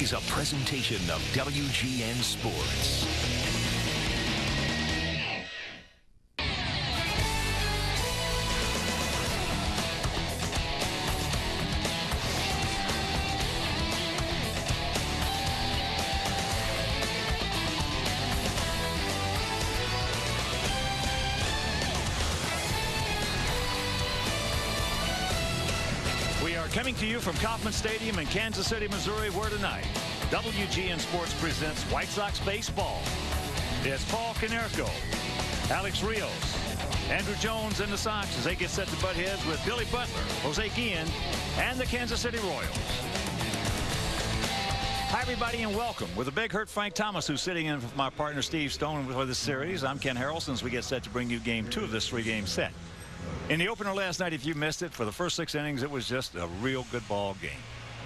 is a presentation of WGN Sports. Coming to you from Kauffman Stadium in Kansas City, Missouri, where tonight WGN Sports presents White Sox baseball. It's Paul Konerko, Alex Rios, Andrew Jones, and the Sox as they get set to butt heads with Billy Butler, Jose Guillen, and the Kansas City Royals. Hi, everybody, and welcome. With a big hurt Frank Thomas, who's sitting in with my partner Steve Stone for this series. I'm Ken Harrelson as we get set to bring you Game 2 of this 3-game set. In the opener last night, if you missed it, for the first 6 innings, it was just a real good ball game.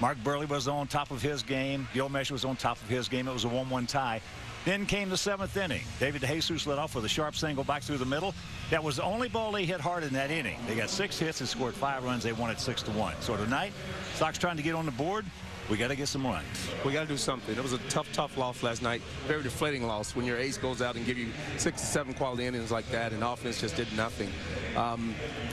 Mark Burley was on top of his game. Gil Mesha was on top of his game. It was a 1-1 tie. Then came the 7th inning. David DeJesus led off with a sharp single back through the middle. That was the only ball they hit hard in that inning. They got 6 hits and scored 5 runs. They won it 6-1. So tonight, Sox trying to get on the board. We got to get some runs. We got to do something. It was a tough loss last night. Very deflating loss when your ace goes out and give you 6 to 7 quality innings like that, and offense just did nothing.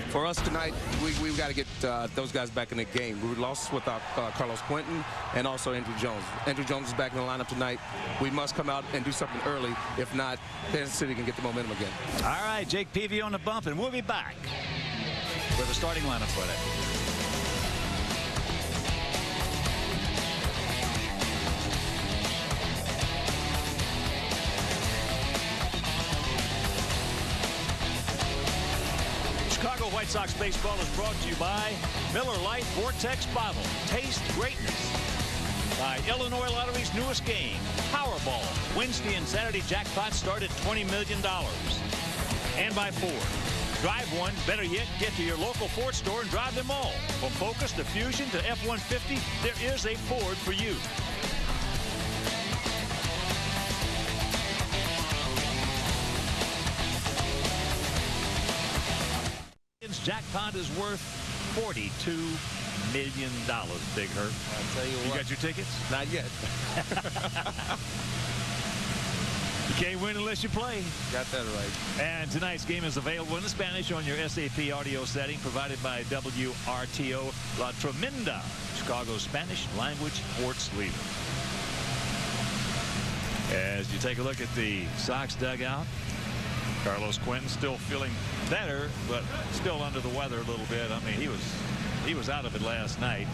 For us tonight, we got to get those guys back in the game. We lost without Carlos Quentin and also Andrew Jones. Andrew Jones is back in the lineup tonight. We must come out and do something early. If not, Kansas City can get the momentum again. All right, Jake Peavy on the bump, and we'll be back with a starting lineup for that. Chicago White Sox baseball is brought to you by Miller Lite Vortex Bottle. Taste greatness. By Illinois Lottery's newest game, Powerball. Wednesday and Saturday jackpots start at $20 million. And by Ford. Drive one. Better yet, get to your local Ford store and drive them all. From Focus to Fusion to F-150, there is a Ford for you. Jackpot is worth $42 million, Big Hurt. I'll tell you what. You got your tickets? Not yet. You can't win unless you play. Got that right. And tonight's game is available in Spanish on your SAP audio setting provided by WRTO La Tremenda, Chicago's Spanish language sports leader. As you take a look at the Sox dugout, Carlos Quentin still feeling better, but still under the weather a little bit. I mean, he was out of it last night.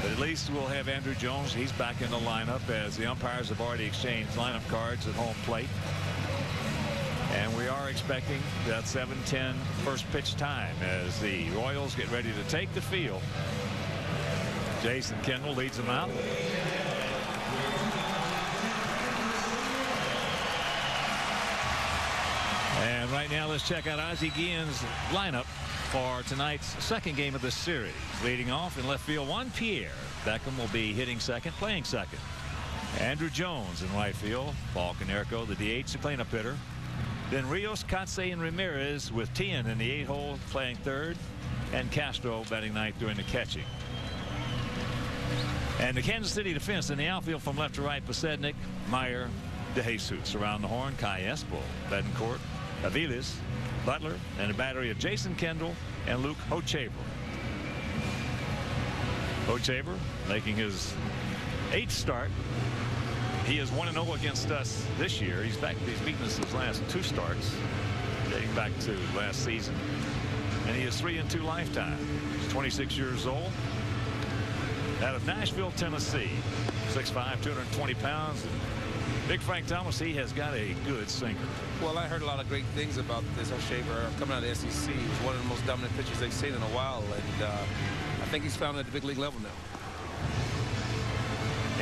But at least we'll have Andrew Jones. He's back in the lineup as the umpires have already exchanged lineup cards at home plate. And we are expecting that 7:10 first pitch time as the Royals get ready to take the field. Jason Kendall leads them out. And right now, let's check out Ozzie Guillen's lineup for tonight's second game of this series. Leading off in left field, Juan Pierre. Beckham will be hitting second, playing second. Andrew Jones in right field. Paul Konerko, the DH, the cleanup hitter. Then Rios, Kotsay, and Ramirez with Tien in the 8-hole, playing third. And Castro batting ninth doing the catching. And the Kansas City defense in the outfield from left to right, Posednik, Meyer, DeJesus. Around the horn, Kai Espel, Betancourt, Aviles, Butler, and a battery of Jason Kendall and Luke Hochevar. Hochevar making his 8th start. He is 1-0 against us this year. He's beaten us his last 2 starts, dating back to last season. And he is 3-2 lifetime. He's 26 years old. Out of Nashville, Tennessee. 6'5", 220 pounds. Big Frank Thomas, he has got a good sinker. Well, I heard a lot of great things about this Hochevar coming out of the SEC. He's one of the most dominant pitchers they've seen in a while, and I think he's found at the big league level now.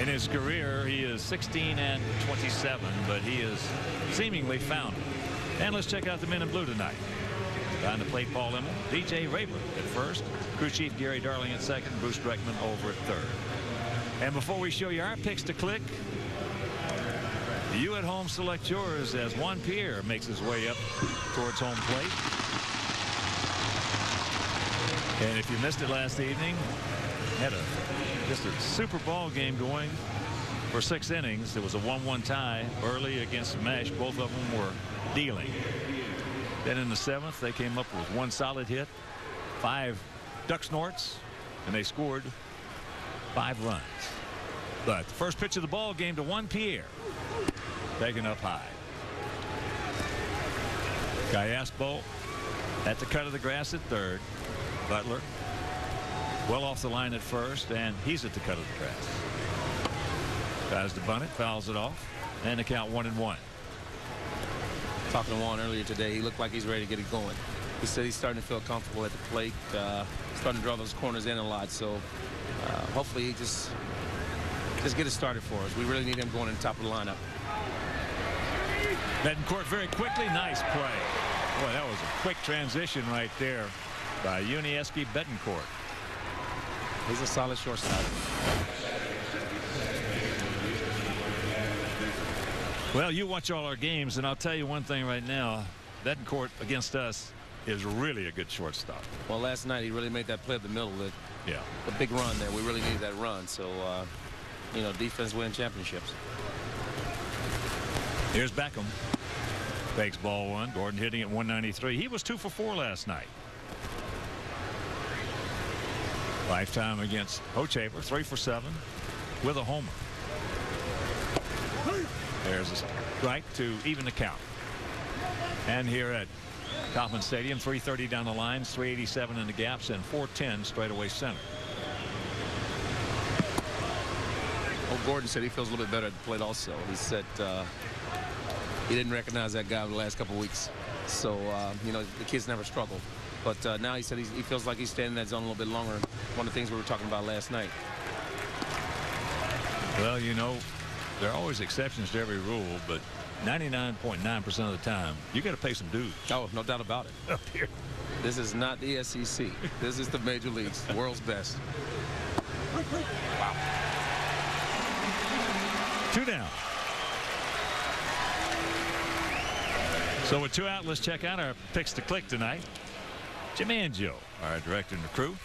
In his career, he is 16-27, but he is seemingly found it. And let's check out the men in blue tonight. Behind the plate, Paul Emmel, DJ Rayburn at first, crew chief Gary Darling at second, Bruce Dreckman over at third. And before we show you our picks to click, you at home select yours as Juan Pierre makes his way up towards home plate. And if you missed it last evening, had just a super ball game going for 6 innings. There was a 1-1 tie early against Mesh. Both of them were dealing. Then in the 7th, they came up with 1 solid hit, 5 duck snorts, and they scored 5 runs. But the first pitch of the ball game to Juan Pierre, taken up high. Callaspo at the cut of the grass at third. Butler well off the line at first, and he's at the cut of the grass. Tries to bunt it, fouls it off, and the count 1-1. Talking to Juan earlier today, he looked like he's ready to get it going. He said he's starting to feel comfortable at the plate, starting to draw those corners in a lot. So hopefully he just get it started for us. We really need him going in the top of the lineup. Betancourt very quickly, nice play. Boy, that was a quick transition right there by Yuniesky Betancourt. He's a solid shortstop. Well, you watch all our games, and I'll tell you one thing right now. Betancourt against us is really a good shortstop. Well, last night he really made that play up the middle. Yeah. The big run there. We really needed that run. So, you know, defense win championships. Here's Beckham. Fakes ball 1. Gordon hitting at 193. He was 2 for 4 last night. Lifetime against Hochafer, 3 for 7 with a homer. There's a strike to even the count. And here at Kauffman Stadium, 330 down the lines, 387 in the gaps, and 410 straightaway center. Well, Gordon said he feels a little bit better at the plate also. He said he didn't recognize that guy over the last couple of weeks. So, you know, the kid's never struggled. But now he said he feels like he's staying in that zone a little bit longer. One of the things we were talking about last night. Well, you know, there are always exceptions to every rule, but 99.9% of the time, you got to pay some dues. Oh, no doubt about it. Up here. This is not the SEC. This is the major leagues, the world's best. Wow. 2 down. So with 2 out, let's check out our picks to click tonight. Jim Angio, our director and the crew.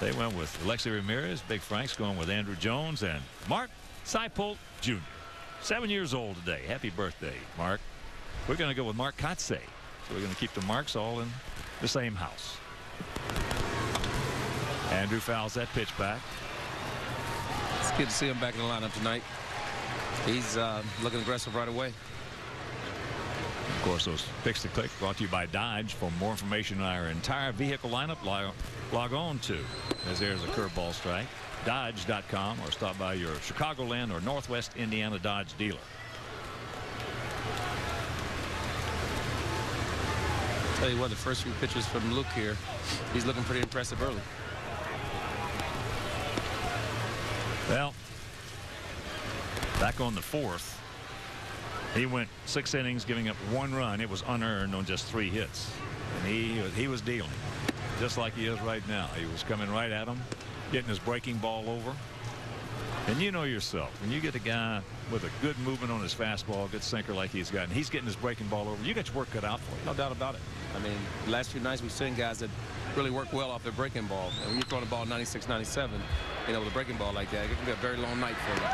They went with Alexi Ramirez. Big Frank's going with Andrew Jones and Mark Seipolt Jr. 7 years old today. Happy birthday, Mark. We're going to go with Mark Kotze. So we're going to keep the Marks all in the same house. Andrew fouls that pitch back. It's good to see him back in the lineup tonight. He's looking aggressive right away. Of course, those picks to click brought to you by Dodge. For more information on our entire vehicle lineup, log on to, as there's a curveball strike, Dodge.com, or stop by your Chicagoland or Northwest Indiana Dodge dealer. Tell you what, the first few pitches from Luke here, he's looking pretty impressive early. Well, back on the 4th, he went 6 innings, giving up 1 run. It was unearned on just 3 hits. And he was dealing, just like he is right now. He was coming right at him, getting his breaking ball over. And you know yourself, when you get a guy with a good movement on his fastball, good sinker like he's got, and he's getting his breaking ball over, you got your work cut out for you. No doubt about it. I mean, the last few nights we've seen guys that really work well off their breaking ball. And when you're throwing the ball 96, 97, you know, with a breaking ball like that, it can be a very long night for you.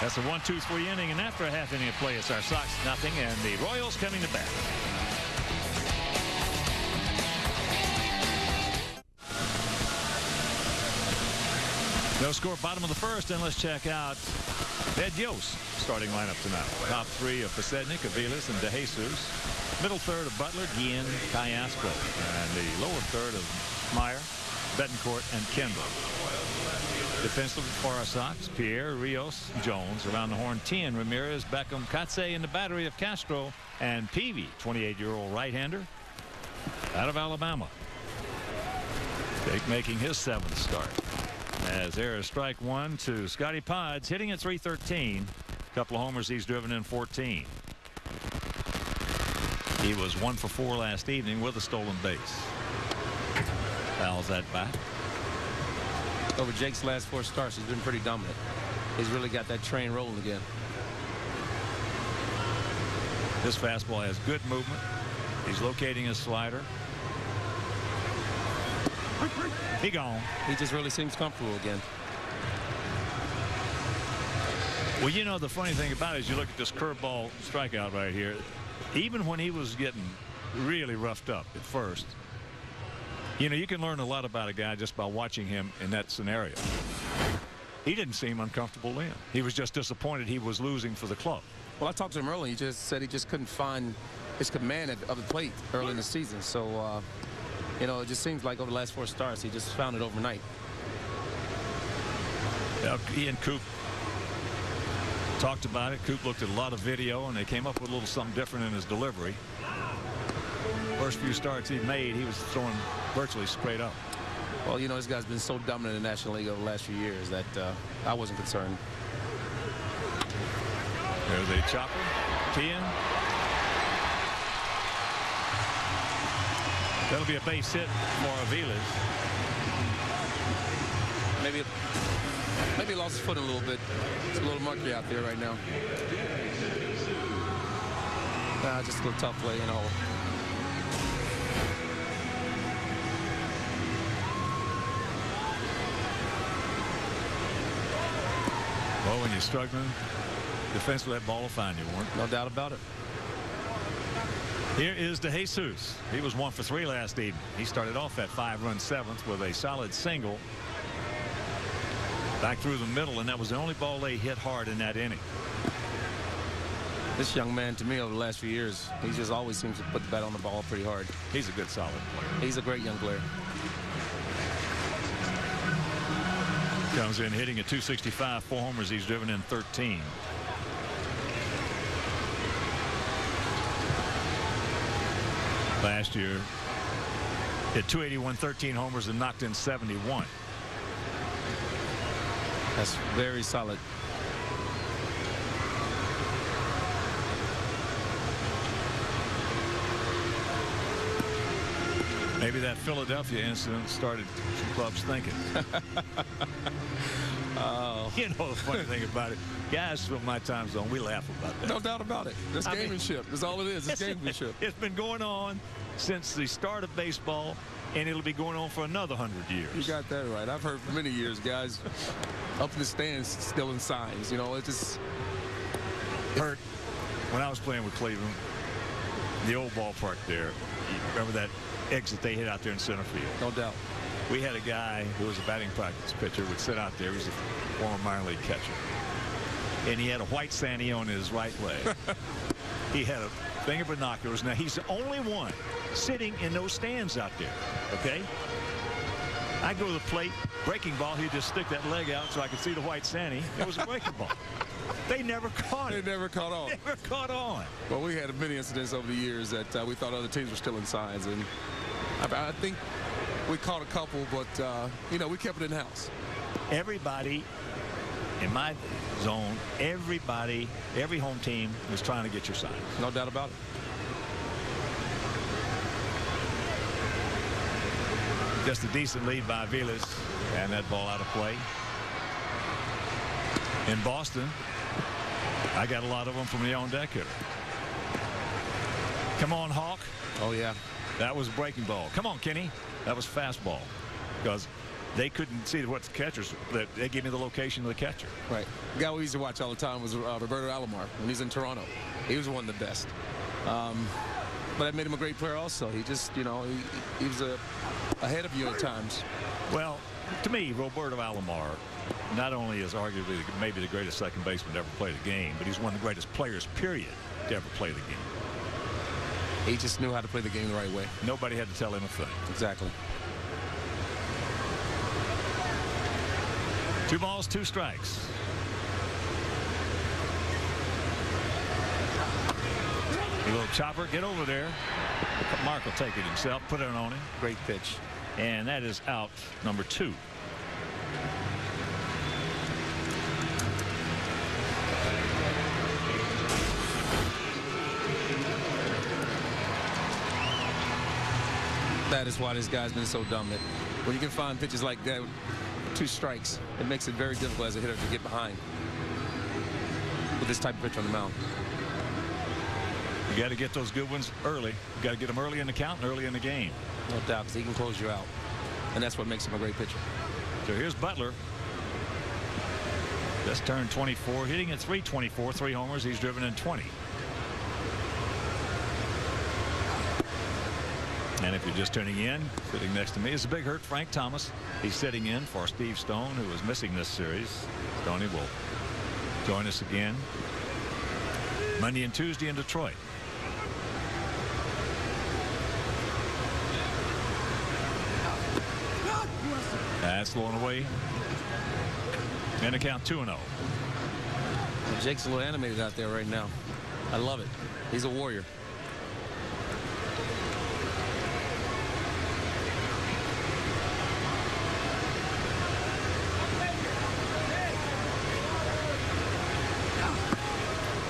That's a 1-2-3 inning, and after a half inning of play, it's our Sox nothing, and the Royals coming to bat. No score, bottom of the 1st, and let's check out Ed Yost starting lineup tonight. Top 3 of Pasednik, Aviles, and DeJesus. Middle third of Butler, Guillen, Callaspo, and the lower third of Meyer, Betancourt, and Kendall. Defensively for our Sox, Pierre, Rios, Jones. Around the horn, Tien, Ramirez, Beckham, Kotze in the battery of Castro, and Peavy, 28-year-old right-hander out of Alabama. Jake making his 7th start. As there is strike 1 to Scotty Pods, hitting at 313. A couple of homers he's driven in 14. He was 1 for 4 last evening with a stolen base. Fouls that back. Over Jake's last 4 starts, he's been pretty dominant. He's really got that train rolling again. This fastball has good movement. He's locating his slider. He gone. He just really seems comfortable again. Well, you know, the funny thing about it is you look at this curveball strikeout right here. Even when he was getting really roughed up at first, you know, you can learn a lot about a guy just by watching him in that scenario. He didn't seem uncomfortable then. He was just disappointed he was losing for the club. Well, I talked to him early. He just said he just couldn't find his command of the plate early in the season. So, you know, it just seems like over the last 4 starts, he just found it overnight. He and Coop talked about it. Coop looked at a lot of video, and they came up with a little something different in his delivery. First few starts he made, he was throwing virtually straight up. Well, you know, this guy's been so dominant in the National League over the last few years that I wasn't concerned. There's a chopper. Tien. That'll be a base hit for Aviles. Maybe he lost his foot a little bit. It's a little murky out there right now. Just a little tough play, you know. Well, when you're struggling defensively, that ball will find you, Warren. No doubt about it. Here is DeJesus. He was 1 for 3 last evening. He started off that 5-run 7th with a solid single back through the middle, and that was the only ball they hit hard in that inning. This young man, to me, over the last few years, he just always seems to put the bat on the ball pretty hard. He's a good, solid player. He's a great young player. Comes in hitting at .265, 4 homers. He's driven in 13. Last year, hit .281, 13 homers, and knocked in 71. That's very solid. Maybe that Philadelphia incident started some clubs thinking. You know the funny thing about it, guys from my time zone, we laugh about that. No doubt about it. That's gamemanship. That's all it is. It's gamemanship. It's been going on since the start of baseball, and it'll be going on for another 100 years. You got that right. I've heard for many years, guys up in the stands stealing signs. You know, it just hurt. When I was playing with Cleveland, the old ballpark there, you remember that exit they hit out there in center field? No doubt. We had a guy who was a batting practice pitcher, would sit out there. He was a former minor league catcher. And he had a white Sandy on his right leg. He had a thing of binoculars. Now, he's the only one sitting in those stands out there, okay? I go to the plate, breaking ball, he'd just stick that leg out so I could see the white Sandy. It was a breaking ball. They never caught it. They never caught on. Never caught on. Well, we had many incidents over the years that we thought other teams were stealing signs, and I think we caught a couple, but you know, we kept it in house. Everybody in my zone, every home team was trying to get your signs. No doubt about it. Just a decent lead by Aviles, and that ball out of play. In Boston, I got a lot of them from the on deck hitter. Come on, Hawk. Oh, yeah. That was a breaking ball. Come on, Kenny. That was fastball. Because they couldn't see what the catchers, they gave me the location of the catcher. Right. The guy we used to watch all the time was Roberto Alomar when he's in Toronto. He was one of the best. But that made him a great player also. He just, you know, he was ahead of you at times. Well, to me, Roberto Alomar not only is arguably maybe the greatest second baseman to ever play the game, but he's one of the greatest players, period, to ever play the game. He just knew how to play the game the right way. Nobody had to tell him a thing. Exactly. 2 balls, 2 strikes. A little chopper, get over there. Mark will take it himself, put it on him. Great pitch. And that is out number 2. That is why this guy's been so dominant. When you can find pitches like that with 2 strikes, it makes it very difficult as a hitter to get behind with this type of pitch on the mound. You got to get those good ones early. You got to get them early in the count and early in the game. No doubt, because he can close you out. and that's what makes him a great pitcher. So here's Butler. Just turned 24, hitting at .324, 3 homers. He's driven in 20. And if you're just tuning in, sitting next to me is the Big Hurt Frank Thomas. He's sitting in for Steve Stone, who is missing this series. Stoney will join us again Monday and Tuesday in Detroit. That's blown away. And a count 2-0. Jake's a little animated out there right now. I love it. He's a warrior.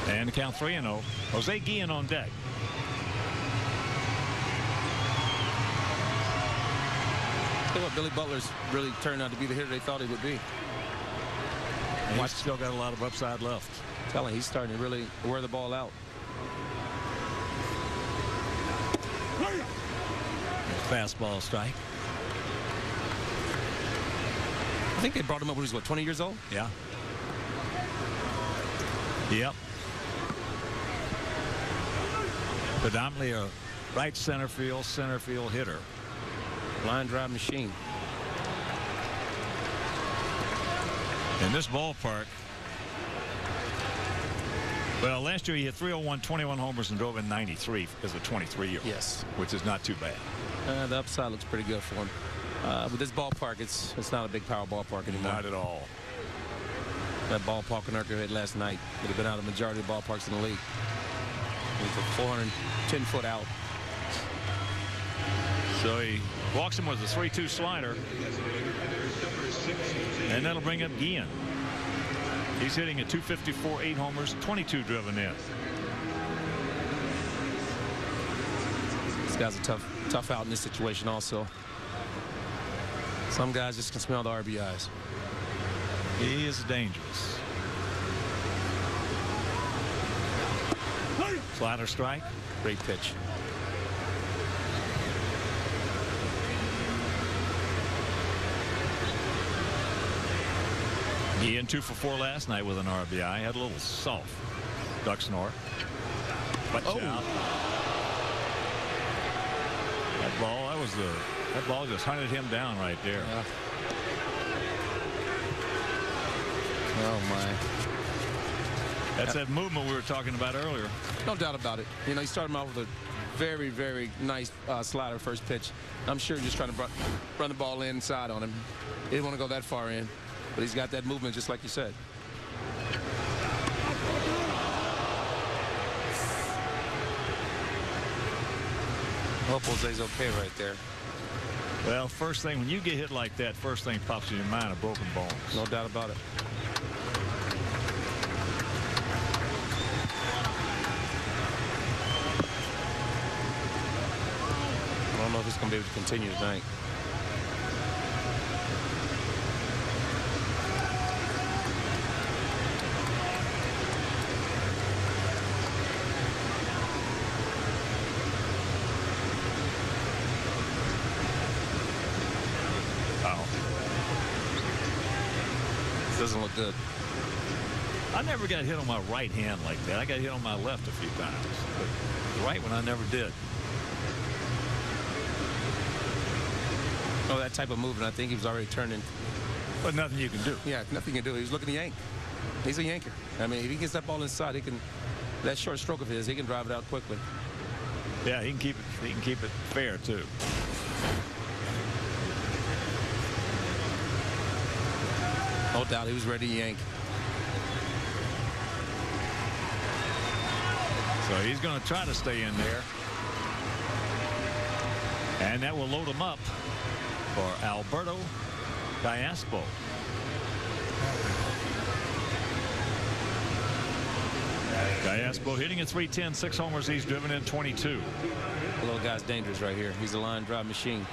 And the count 3-0. Jose Guillen on deck. Tell you what, Billy Butler's really turned out to be the hitter they thought he would be. And he's still got a lot of upside left. Telling he's starting to really wear the ball out. Fastball strike. I think they brought him up when he was, what, 20 years old? Yeah. Yep. Predominantly a right center field hitter. Line drive machine. In this ballpark, well, last year he hit .301, 21 homers, and drove in 93 as a 23-year-old. Yes. Which is not too bad. The upside looks pretty good for him. With this ballpark, it's not a big power ballpark anymore. Not at all. That ballpark Konerko hit last night would have been out of the majority of ballparks in the league. He's a 410-foot out. So he walks him with a 3-2 slider. And that'll bring up Guillen. He's hitting at .254, 8 homers, 22 driven in. This guy's a tough out in this situation also. Some guys just can smell the RBIs. He is dangerous. Slider strike. Great pitch. Guillen 2 for 4 last night with an RBI. Had a little soft duck snort. But that ball just hunted him down right there. Yeah. Oh my. That's that movement we were talking about earlier. No doubt about it. You know, he started him out with a very, very nice slider first pitch. I'm sure he's just trying to run the ball inside on him. He didn't want to go that far in, but he's got that movement just like you said. Hope Jose's okay right there. Well, first thing, when you get hit like that, first thing pops in your mind are broken bones. No doubt about it. I don't know if he's going to be able to continue tonight. Doesn't look good. I never got hit on my right hand like that. I got hit on my left a few times. But the right one I never did. Oh, that type of movement, I think he was already turned in. But nothing you can do. Yeah, nothing you can do. He was looking to yank. He's a yanker. I mean, if he gets that ball inside, he can. That short stroke of his, he can drive it out quickly. Yeah, he can keep it. He can keep it fair too. No doubt, he was ready to yank. So he's going to try to stay in there. And that will load him up for Alberto Gallaspo. Gallaspo hitting at .310, 6 homers. He's driven in 22. The little guy's dangerous right here. He's a line drive machine.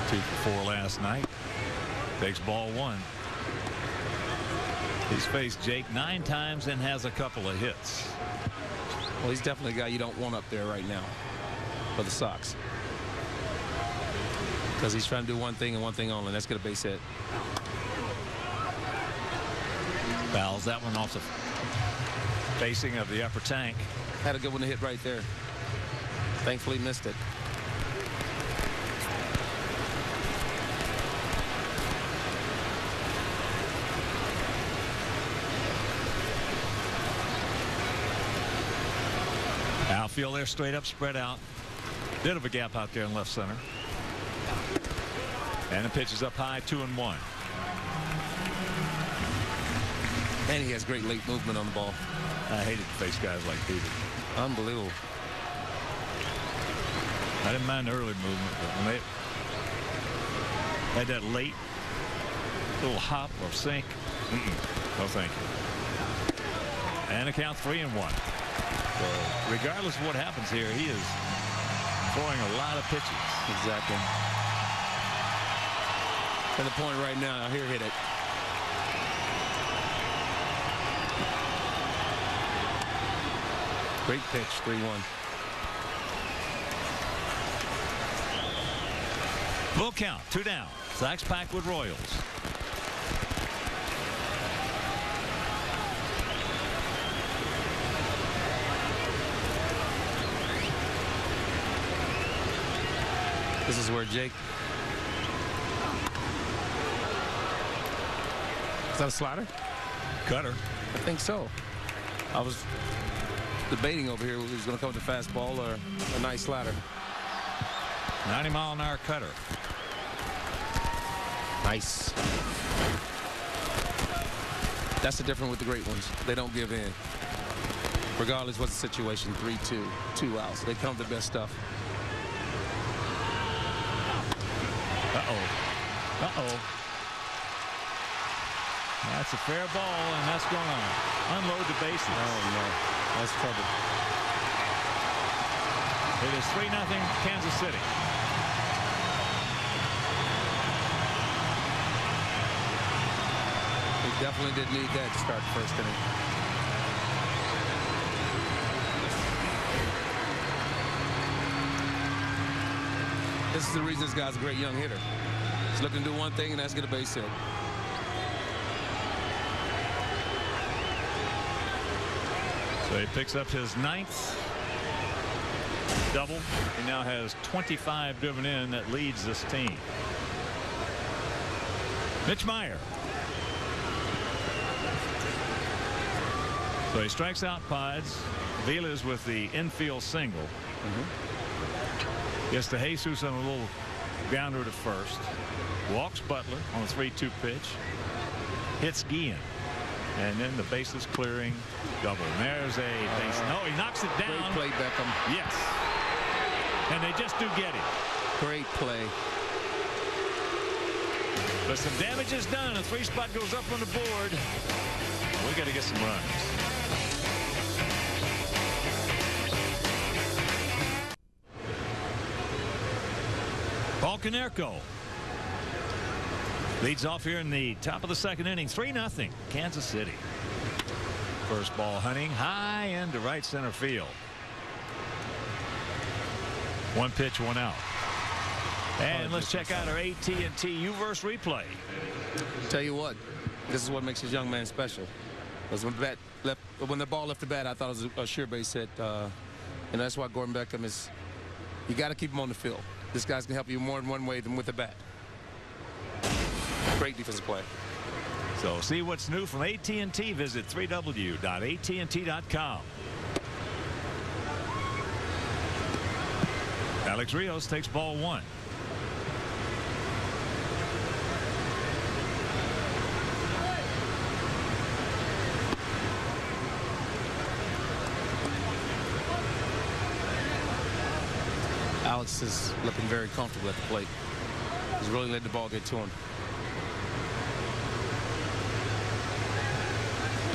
Two for 4 last night. Takes ball 1. He's faced Jake 9 times and has a couple of hits. Well, he's definitely a guy you don't want up there right now. for the Sox. Because he's trying to do one thing and one thing only. That's get a base hit. Fouls that one off the facing of the upper tank. Had a good one to hit right there. Thankfully missed it. Outfield there, straight up, spread out. Bit of a gap out there in left center. And the pitch is up high, 2-1. And he has great late movement on the ball. I hated to face guys like Peter. Unbelievable. I didn't mind the early movement, but when they had that late little hop or sink, no thank you. And a count 3-1. So regardless of what happens here, he is throwing a lot of pitches. Exactly. To the point right now, here hit it. Great pitch, 3-1. Full count, 2 down. Sox Packwood Royals. This is where Jake. Is that a slider? Cutter. I think so. I was debating over here whether he was going to come with a fastball or a nice slider. 90-mile-an-hour cutter. Nice. That's the difference with the great ones. They don't give in. Regardless what's the situation, 3-2, 2 outs. They come with the best stuff. Uh-oh. Uh-oh. That's a fair ball, and that's going to unload the bases. Oh, no. That's trouble. It is 3-0 Kansas City. He definitely did need that to start the first inning. This is the reason this guy's a great young hitter. He's looking to do one thing, and that's get a base hit. So he picks up his 9th double. He now has 25 driven in. That leads this team. Mitch Meyer. So he strikes out Pods. Vilas with the infield single. Gets to Jesus on a little grounder to first. Walks Butler on a 3-2 pitch. Hits Guillen. And then the bases clearing double. And there's a base. No, he knocks it down. Great play, Beckham. Yes. And they just do get him. Great play. But some damage is done. A 3-spot goes up on the board. We got to get some runs. Paul Konerko leads off here in the top of the second inning. 3-0 Kansas City. First ball hunting high into right center field. 1 pitch, 1 out. And let's check out our AT&T U-verse replay. Tell you what, this is what makes this young man special. Because when the ball left the bat, I thought it was a sure base hit. And that's why Gordon Beckham is, you got to keep him on the field. This guy's going to help you more in one way than with the bat. Great defensive play. So see what's new from AT&T. Visit www.AT&T.com. Alex Rios takes ball 1. Alex is looking very comfortable at the plate. He's really letting the ball get to him.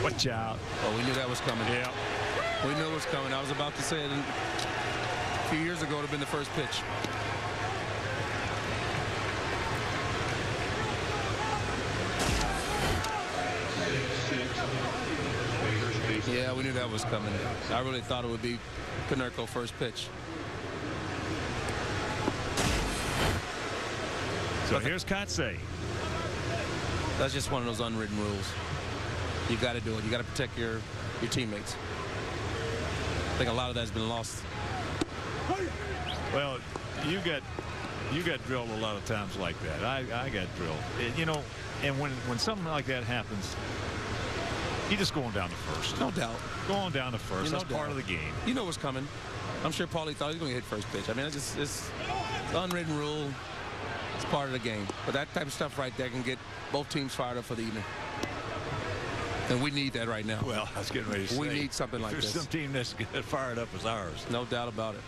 Watch out. Oh, we knew that was coming. Yeah. We knew it was coming. I was about to say it a few years ago. It would have been the first pitch. Yeah, we knew that was coming. I really thought it would be Konerko first pitch. So here's Kotsay. That's just one of those unwritten rules. You got to do it. You got to protect your teammates. I think a lot of that's been lost. Well, you got drilled a lot of times like that. I got drilled. You know, and when something like that happens, you just go on down to first. No doubt. Go on down to first. That's part of the game. You know what's coming. I'm sure Paulie thought he was going to hit first pitch. I mean, it's an unwritten rule. It's part of the game. But that type of stuff right there can get both teams fired up for the evening. And we need that right now. Well, I was getting ready to say. We need something like this. There's some team that's fired up as ours. No doubt about it.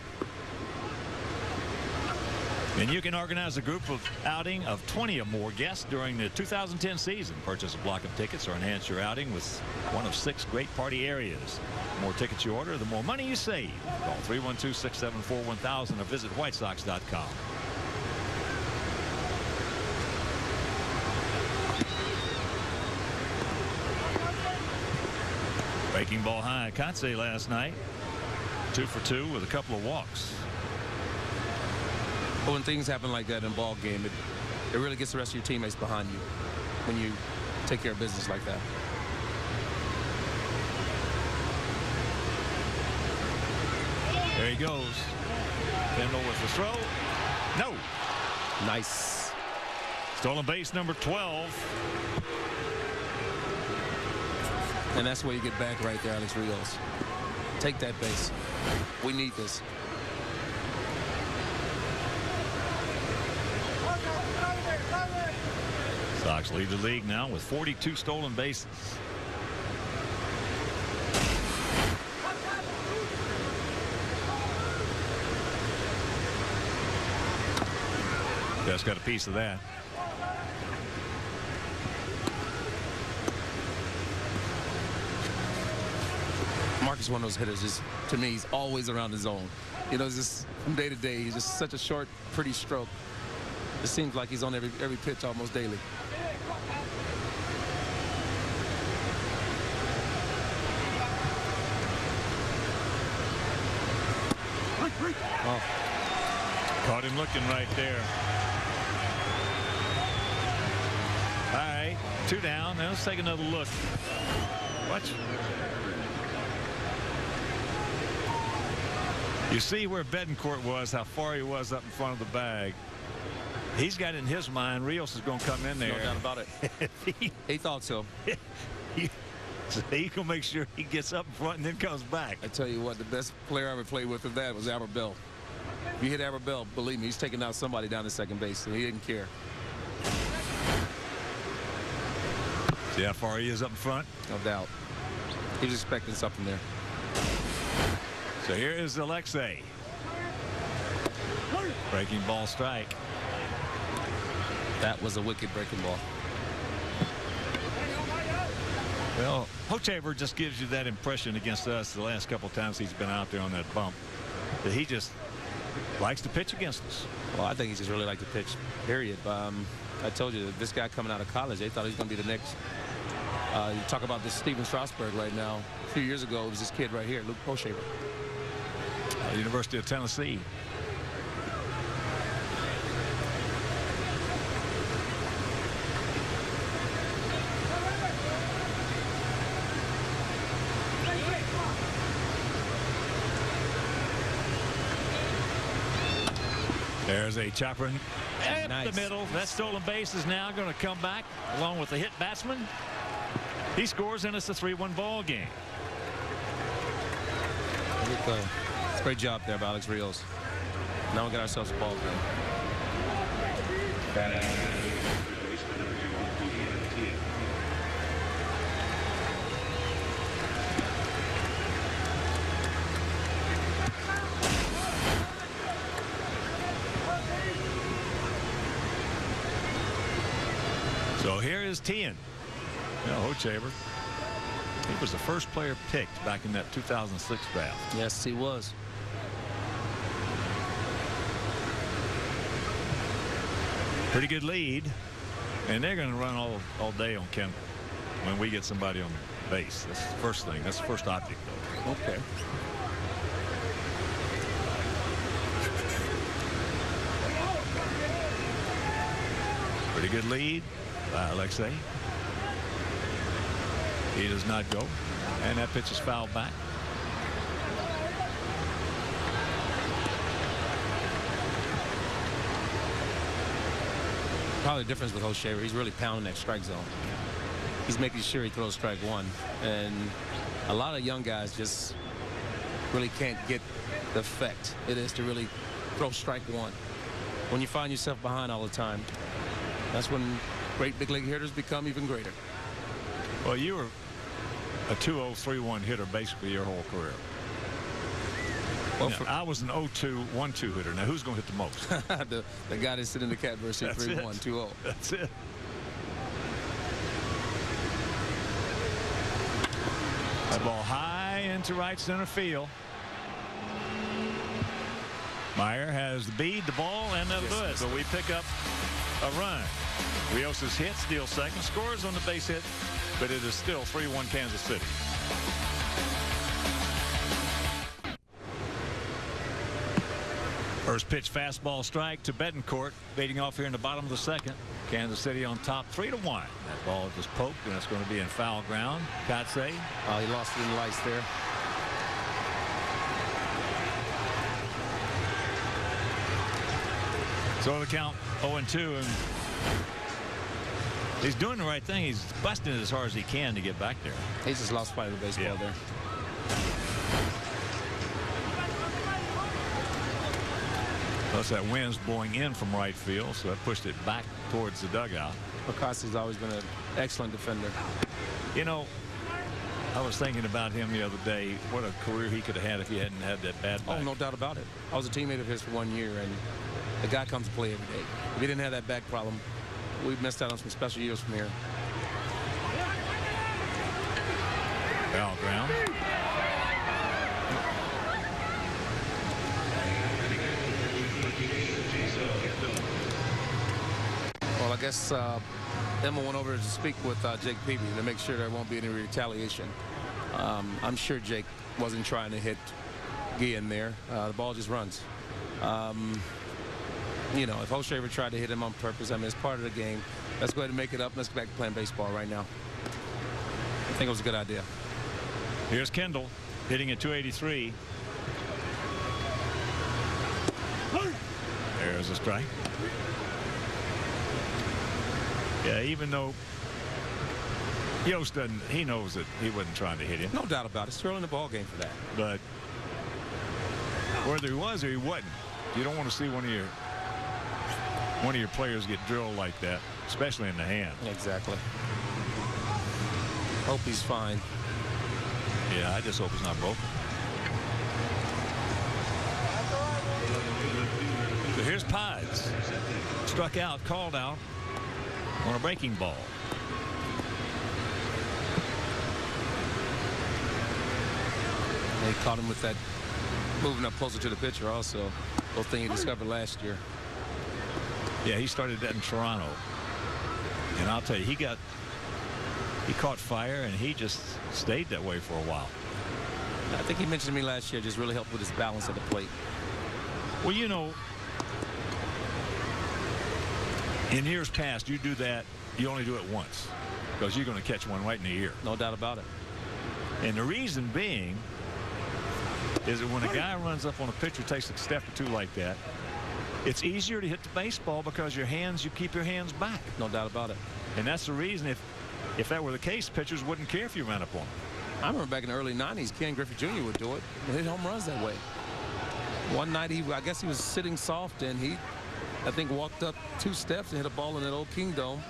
And you can organize a group of outing of 20 or more guests during the 2010 season. Purchase a block of tickets or enhance your outing with one of 6 great party areas. The more tickets you order, the more money you save. Call 312-674-1000 or visit whitesox.com. Breaking ball high. Kotsay last night 2 for 2 with a couple of walks. But when things happen like that in a ball game, it really gets the rest of your teammates behind you when you take care of business like that. There he goes. Kendall with the throw. No. Nice. Stolen base number 12. And that's where you get back right there, Alex Rios. Take that base. We need this. Sox lead the league now with 42 stolen bases. Just got a piece of that. Mark is one of those hitters. Just to me, he's always around the zone. You know, just from day to day, he's just such a short, pretty stroke. It seems like he's on every pitch almost daily. Oh. Caught him looking right there. All right, 2 down. Now let's take another look. Watch. You see where Betancourt was, how far he was up in front of the bag. He's got in his mind Rios is going to come in there. No doubt about it. He thought so. So he's going to make sure he gets up in front and then comes back. I tell you what, the best player I ever played with that was Albert Bell. If you hit Albert Bell, believe me, he's taking out somebody down to second base, and he didn't care. See how far he is up in front? No doubt. He was expecting something there. So here is Alexei. Breaking ball strike. That was a wicked breaking ball. Well, Hochevar just gives you that impression against us the last couple of times he's been out there on that bump, that he just likes to pitch against us. Well, I think he just really liked to pitch, period. I told you that this guy coming out of college, they thought he was going to be the next. You talk about this Steven Strasburg right now. A few years ago, it was this kid right here, Luke Hochevar. University of Tennessee. There's a chopper at Nice. the middle. That stolen base is now going to come back along with the hit batsman. He scores and it's a 3-1 ball game. Great job there by Alex Rios. Now we got ourselves a ball game. So here is Tien. Hochevar. He was the first player picked back in that 2006 draft. Yes, he was. Pretty good lead. And they're going to run all day on Kendall when we get somebody on base. That's the first thing. That's the first object, though. Okay. Pretty good lead by Alexei. He does not go. And that pitch is fouled back. Probably the difference with Hochevar, he's really pounding that strike zone. He's making sure he throws strike one. And a lot of young guys just really can't get the effect it is to really throw strike one. When you find yourself behind all the time, that's when great big league hitters become even greater. Well, you were a 2-0-3-1 hitter basically your whole career. Well, I was an 0-2-1-2 hitter. Now, who's going to hit the most? the guy that's sitting in the catbird seat 3-1, 2-0. That's it. That ball high into right center field. Meyer has the bead, the ball, and that'll do it. So we pick up a run. Rios' hit, steals second, scores on the base hit, but it is still 3-1 Kansas City. First pitch fastball strike to Betancourt, leading off here in the bottom of the second. Kansas City on top 3-1. That ball just poked, and it's going to be in foul ground. Kotsay. Oh, he lost it in the lights there. So the count 0-2, and he's doing the right thing. He's busting it as hard as he can to get back there. He just lost flight of the baseball there. Plus that wind's blowing in from right field, so that pushed it back towards the dugout. Picassi's always been an excellent defender. You know, I was thinking about him the other day. What a career he could have had if he hadn't had that bad back. Oh, no doubt about it. I was a teammate of his for 1 year, and the guy comes to play every day. If he didn't have that back problem, we missed out on some special years from here. Foul ground. Well, I guess Emma went over to speak with Jake Peavy to make sure there won't be any retaliation. I'm sure Jake wasn't trying to hit Guillen there. The ball just runs. You know, if Hochevar tried to hit him on purpose, I mean, it's part of the game. Let's go ahead and make it up. Let's get back to playing baseball right now. I think it was a good idea. Here's Kendall hitting at 283. There's a strike. Yeah, even though Yost doesn't, he knows that he wasn't trying to hit him. No doubt about it. It's early in the ball game for that. But whether he was or he wasn't, you don't want to see one of your players get drilled like that, especially in the hand. Exactly. Hope he's fine. Yeah, I just hope he's not broken. So here's Pides. Struck out, called out on a breaking ball. They caught him with that moving up closer to the pitcher also. Both thing he discovered last year. Yeah, he started that in Toronto. And I'll tell you, he caught fire, and he just stayed that way for a while. I think he mentioned to me last year, just really helped with his balance at the plate. Well, you know, in years past, you do that, you only do it once, because you're going to catch one right in the ear. No doubt about it. And the reason being is that when a guy runs up on a pitcher, takes a step or two like that, it's easier to hit the baseball because you keep your hands back. No doubt about it. And that's the reason if that were the case, pitchers wouldn't care if you ran up on them. I remember back in the early 90s, Ken Griffey Jr. would do it and hit home runs that way. One night, I guess he was sitting soft, and he, I think, walked up 2 steps and hit a ball in that old King Dome.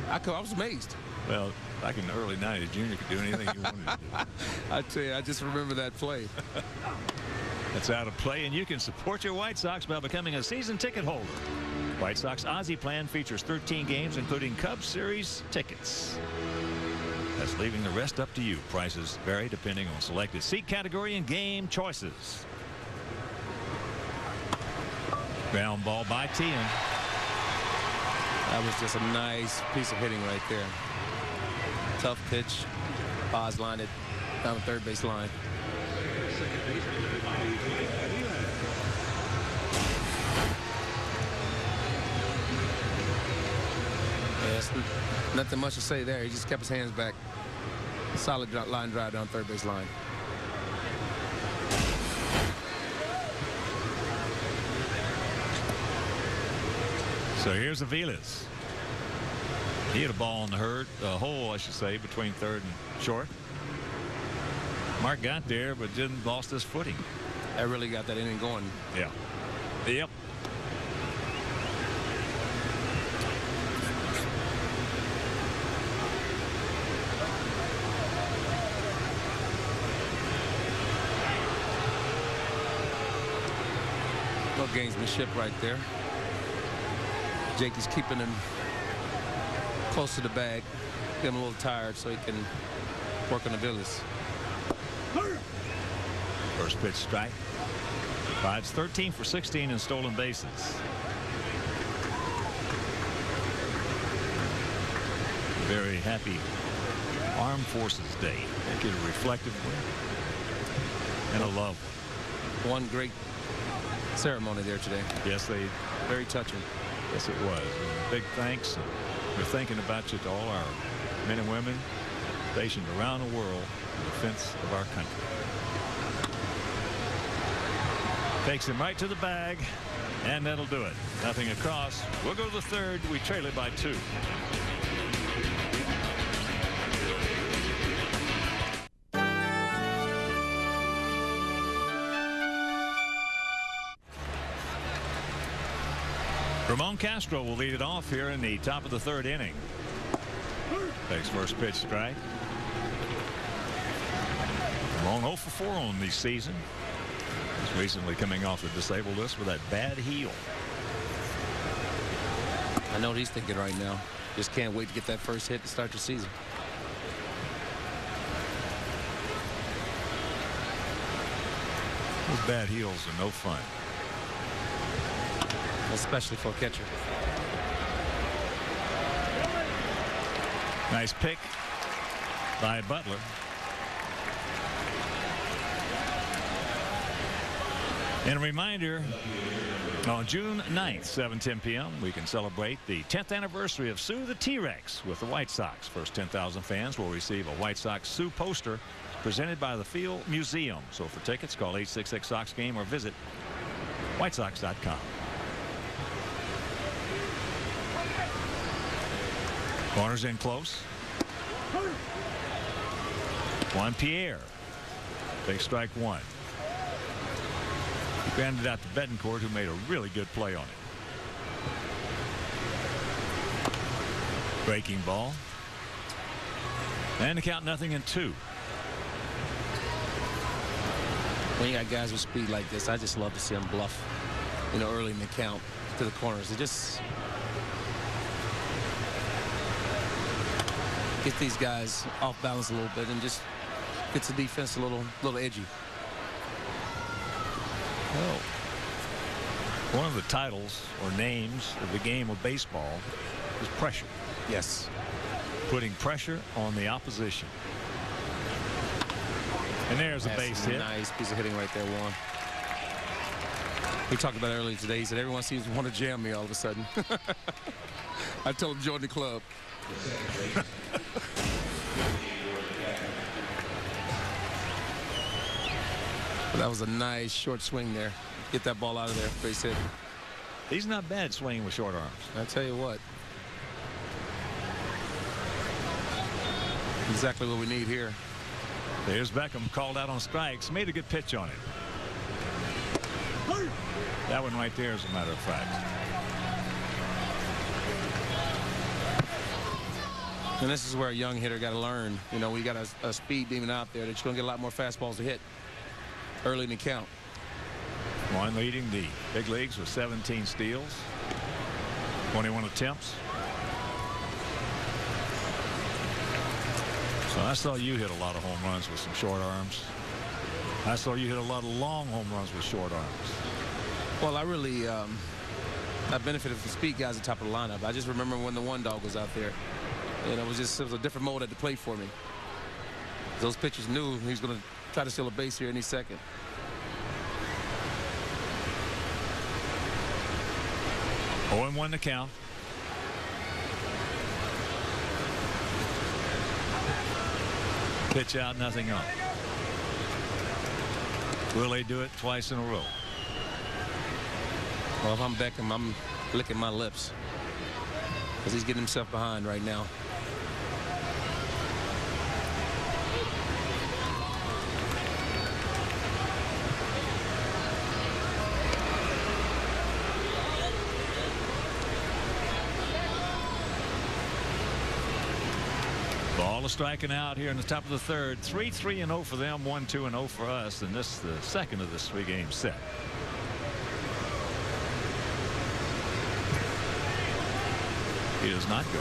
I was amazed. Well, back in the early 90s, Junior could do anything he wanted to do. I tell you, I just remember that play. That's out of play, and you can support your White Sox by becoming a season ticket holder. White Sox Aussie plan features 13 games, including Cubs Series tickets. That's leaving the rest up to you. Prices vary depending on selected seat category and game choices. Ground ball by Tian. That was just a nice piece of hitting right there. Tough pitch. Paz lined it down the third base line. Yes, nothing much to say there. He just kept his hands back. Solid line drive down third base line. So here's Aviles. He had a ball in the hole, I should say, between third and short. Mark got there, but lost his footing. That really got that inning going. Yeah. Yep. No gamesmanship right there. Jake is keeping him close to the bag. Get him a little tired so he can work on the Villas. First pitch strike. Fives 13 for 16 in stolen bases. Very happy Armed Forces Day. Make it a reflective one and a love one. One great ceremony there today. Yes, very touching. Yes, it was. And big thanks. We're thinking about you to all our men and women stationed around the world in defense of our country. Takes him right to the bag, and that'll do it. Nothing across. We'll go to the third. We trail it by 2. Ramon Castro will lead it off here in the top of the third inning. Takes first pitch strike. Ramon 0 for 4 on the season. He's recently coming off the disabled list with that bad heel. I know what he's thinking right now. Just can't wait to get that first hit to start the season. Those bad heels are no fun. Especially for a catcher. Nice pick by Butler. And a reminder, on June 9th, 7:10 p.m., we can celebrate the 10th anniversary of Sue the T-Rex with the White Sox. First 10,000 fans will receive a White Sox Sue poster presented by the Field Museum. So for tickets, call 866-SOX-GAME or visit whitesox.com. Corners in close. Juan Pierre. Big strike 1. He grounded out to Betancourt, who made a really good play on it. Breaking ball. And the count 0-2. When you got guys with speed like this, I just love to see them bluff, early in the count to the corners. It just gets these guys off balance a little bit and just gets the defense a little edgy. Well, one of the titles or names of the game of baseball is pressure. Yes. Putting pressure on the opposition. And there's a base hit. Nice piece of hitting right there, Juan. We talked about it earlier today. He said everyone seems to want to jam me all of a sudden. I told him join the club. But that was a nice short swing there. Get that ball out of there. Base hit. He's not bad swinging with short arms. I tell you what. Exactly what we need here. There's Beckham, called out on strikes. Made a good pitch on it. That one right there, as a matter of fact. And this is where a young hitter got to learn. We got a speed demon out there that you're going to get a lot more fastballs to hit early in the count. Juan leading the big leagues with 17 steals, 21 attempts. So I saw you hit a lot of home runs with some short arms. I saw you hit a lot of long home runs with short arms. Well, I really I benefited from speed guys at the top of the lineup. I just remember when the one dog was out there. It was a different mode at the plate for me. Those pitchers knew he was going to try to steal a base here any second. Oh, and 1 to count. Pitch out, nothing on. Will they do it twice in a row? Well, if I'm Beckham, I'm licking my lips because he's getting himself behind right now. Ball is striking out here in the top of the third. 3-3-0 for them, 1-2-0 for us, and this is the second of this three-game set. He does not go.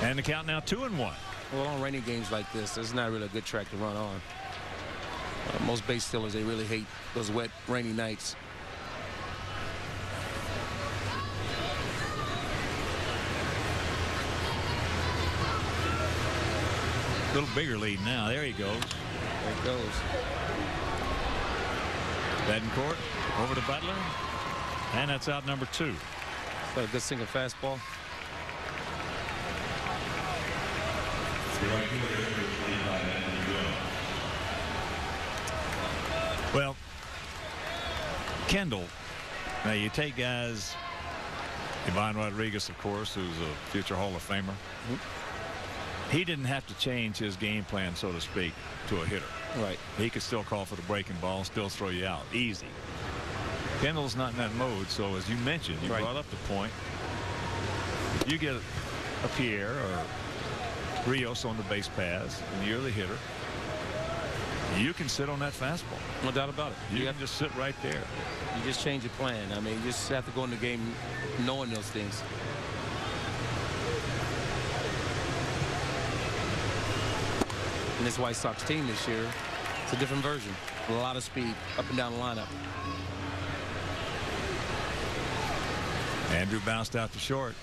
And the count now 2-1. Well, on rainy games like this is not really a good track to run on. Most base stealers, they really hate those wet, rainy nights. A little bigger lead now. There he goes. There it goes. Betancourt over to Butler. And that's out number 2. Got a good single fastball. Well, Kendall, now you take guys, Ivan Rodriguez, of course, who's a future Hall of Famer. He didn't have to change his game plan, so to speak, to a hitter. Right. He could still call for the breaking ball and still throw you out. Easy. Kendall's not in that mode, so as you mentioned, you brought up the point. If you get a Pierre or Rios on the base paths, and you're the hitter, you can sit on that fastball. No doubt about it. You can just sit right there. You just change your plan. I mean, you just have to go in the game knowing those things. And this White Sox team this year, it's a different version. A lot of speed up and down the lineup. Andrew bounced out to short.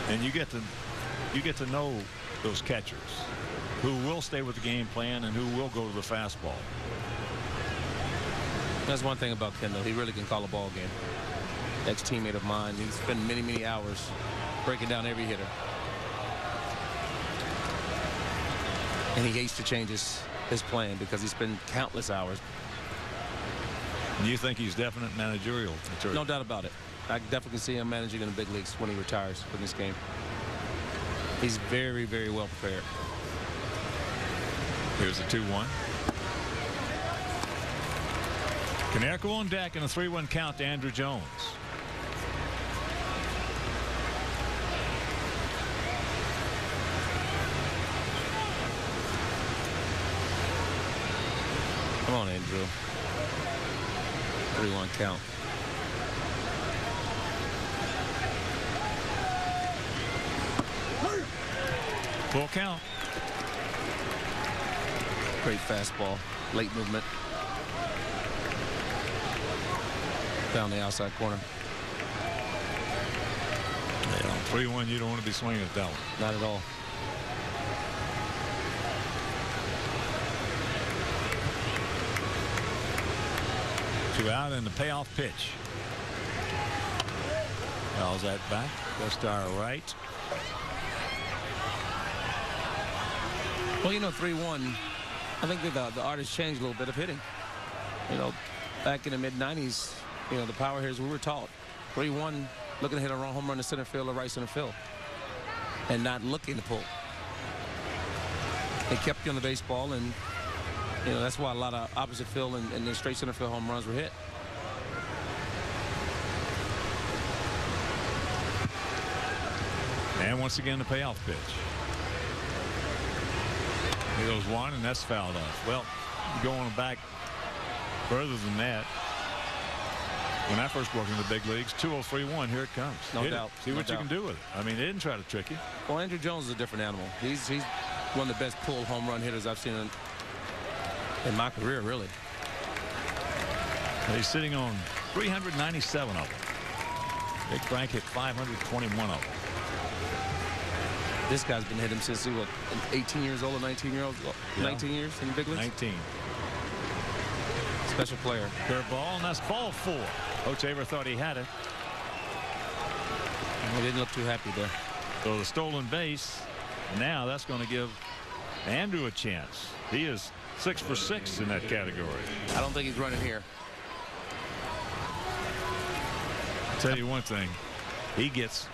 And you get to know those catchers who will stay with the game plan and who will go to the fastball. That's one thing about Kendall. He really can call a ball game. Ex-teammate of mine. He's spent many, many hours breaking down every hitter. And he hates to change his plan because he spent countless hours. And you think he's definite managerial material? No doubt about it. I definitely see him managing in the big leagues when he retires from this game. He's very, very well prepared. Here's the 2-1. Konerko on deck and a 3-1 count to Andrew Jones. Come on, Andrew. 3-1 count. Full count. Great fastball. Late movement. Down the outside corner. Yeah, 3-1, you don't want to be swinging at that one. Not at all. Two out and the payoff pitch. Fouls that back. Just our right. Well, you know, 3-1, I think that the art has changed a little bit of hitting. You know, back in the mid-90s, you know, the power hitters we were taught. 3-1, looking to hit a home run to center field or right center field. And not looking to pull. It kept you on the baseball, and, you know, that's why a lot of opposite field and the straight center field home runs were hit. And once again, the payoff pitch. Here goes one, and that's fouled off. Well, going back further than that, when I first walked in the big leagues, 2-0-3-1, here it comes. No doubt. See what you can do with it. I mean, they didn't try to trick you. Well, Andrew Jones is a different animal. He's one of the best pull home run hitters I've seen in my career, really. He's sitting on 397 of them. Big Frank hit 521 of them. This guy's been hitting since he was 18 years old or 19 years old. 19 years in the big leagues. 19. Special player. Curveball, and that's ball 4. Hochevar thought he had it. He didn't look too happy there. So the stolen base. Now that's going to give Andrew a chance. He is 6 for 6 in that category. I don't think he's running here. I'll tell you one thing. He gets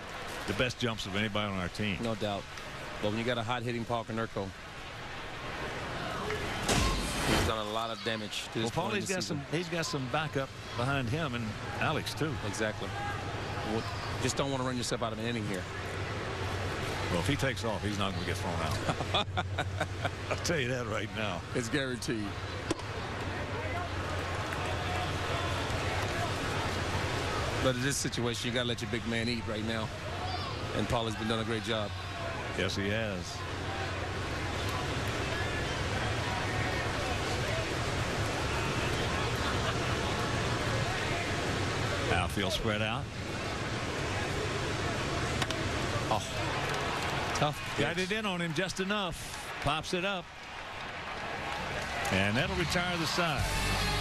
the best jumps of anybody on our team. No doubt. But when you got a hot-hitting Paul Konerko, he's done a lot of damage to this Well, he's got some backup behind him and Alex too. Exactly. Just don't want to run yourself out of an inning here. Well, if he takes off, he's not going to get thrown out. I'll tell you that right now. It's guaranteed. But in this situation, you got to let your big man eat right now. And Paul has been doing a great job. Yes, he has. Outfield spread out. Oh, tough. Got it in on him just enough. Pops it up. And that'll retire the side.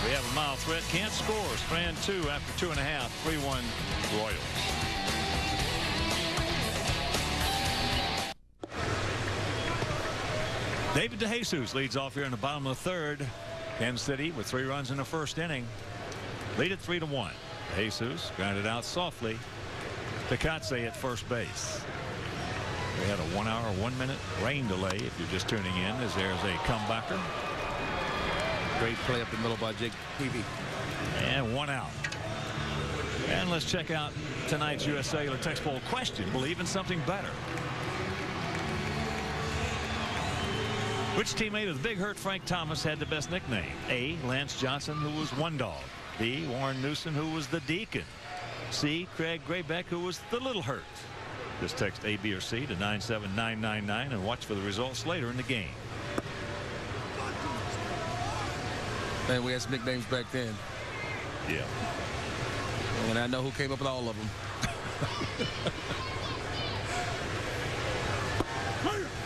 We have a mild threat. Can't score. Strand 2 after 2.5. 3-1 Royals. David DeJesus leads off here in the bottom of the third. Kansas City with 3 runs in the first inning. Lead it 3-1. DeJesus grounded out softly. Tecatse at first base. We had a 1 hour, 1 minute rain delay if you're just tuning in, as there's a comebacker. Great play up the middle by Jake Peavy. And 1 out. And let's check out tonight's U.S. Cellular text poll question. Believe in something better. Which teammate of the Big Hurt Frank Thomas had the best nickname? A. Lance Johnson, who was One Dog. B. Warren Newson, who was the Deacon. C. Craig Graybeck, who was the Little Hurt. Just text A, B, or C to 97999 and watch for the results later in the game. Man, we had some nicknames back then. Yeah. And I know who came up with all of them.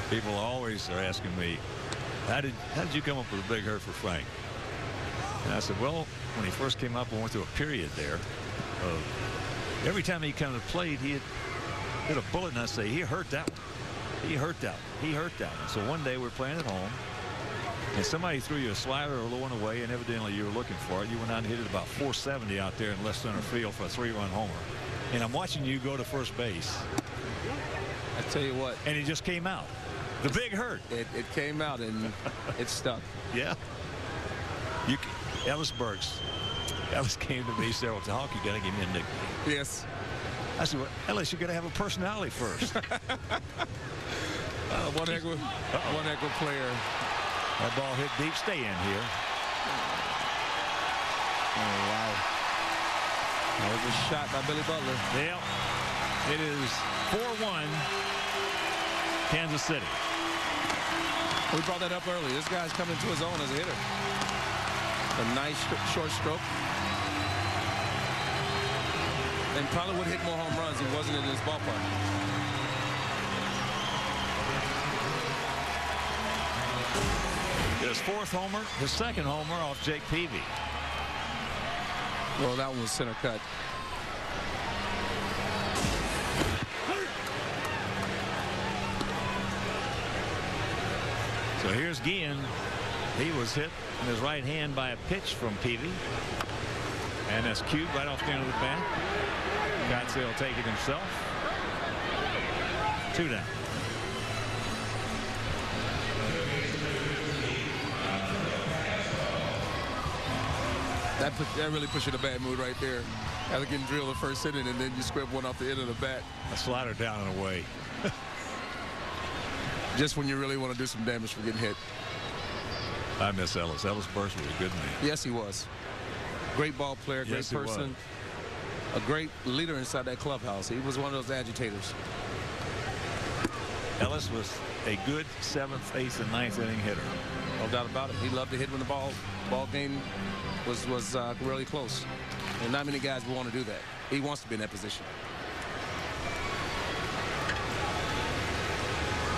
People always are asking me, how did you come up with a Big Hurt for Frank? And I said, well, when he first came up, I went through a period there of every time he kind of played, he had hit a bullet, and I say, he hurt that one. He hurt that one. He hurt that one. So one day we're playing at home, and somebody threw you a slider or low one away, and evidently you were looking for it. You went out and hit it about 470 out there in left center field for a 3-run homer. And I'm watching you go to first base. I tell you what. And it just came out. The Big Hurt. It came out, and it stuck. Yeah. Ellis Burks. Ellis came to me and said, well, Hawk, you got to give me a nickname. Yes. I said, well, Ellis, you got to have a personality first. One heck of a player. That ball hit deep. Stay in here. Oh, wow. That was a shot by Billy Butler. Yeah. It is 4-1 Kansas City. We brought that up earlier. This guy's coming to his own as a hitter. A nice short stroke. And probably would hit more home runs if he wasn't in this ballpark. His 4th homer, his 2nd homer off Jake Peavy. Well, that one was center cut. So here's Guillen. He was hit in his right hand by a pitch from Peavy. And that's cued right off the end of the bat. Tecatse will take it himself. 2 down. That really puts you in a bad mood right there. After getting drilled the first inning, and then you scrape one off the end of the bat. A slider down and away. Just when you really want to do some damage for getting hit. I miss Ellis. Ellis Burks was a good man. Yes, he was. Great ball player, great person. A great leader inside that clubhouse. He was one of those agitators. Ellis was a good 7th, 8th, and 9th inning hitter. No doubt about it. He loved to hit when the ball game was really close. And not many guys would want to do that. He wants to be in that position.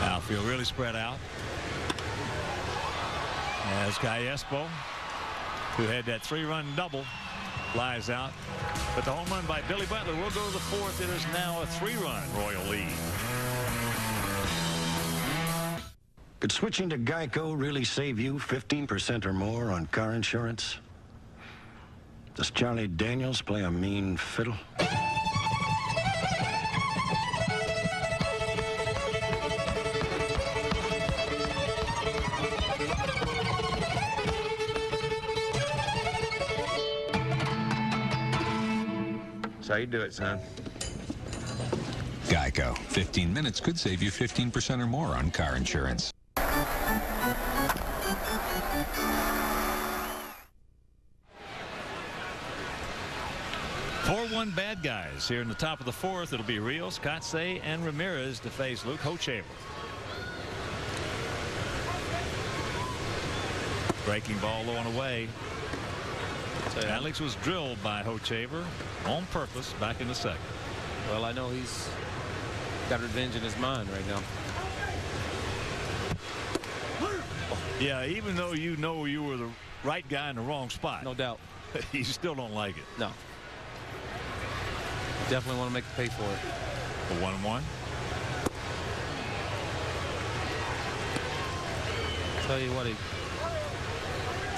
Outfield really spread out. As Callejo, who had that 3-run double, flies out. But the home run by Billy Butler will go to the 4th. It is now a 3-run Royal lead. Could switching to Geico really save you 15% or more on car insurance? Does Charlie Daniels play a mean fiddle? That's how you do it, son. Geico. 15 minutes could save you 15% or more on car insurance. 4-1 bad guys here in the top of the fourth. It'll be Rios, Kotsay, and Ramirez to face Luke Hochevar. Breaking ball low and away. So Alex was drilled by Hochevar on purpose back in the second. Well, I know he's got revenge in his mind right now. Yeah, even though you know you were the right guy in the wrong spot. No doubt. You still don't like it. No. Definitely want to make the pay for it. A 1-1. Tell you what, he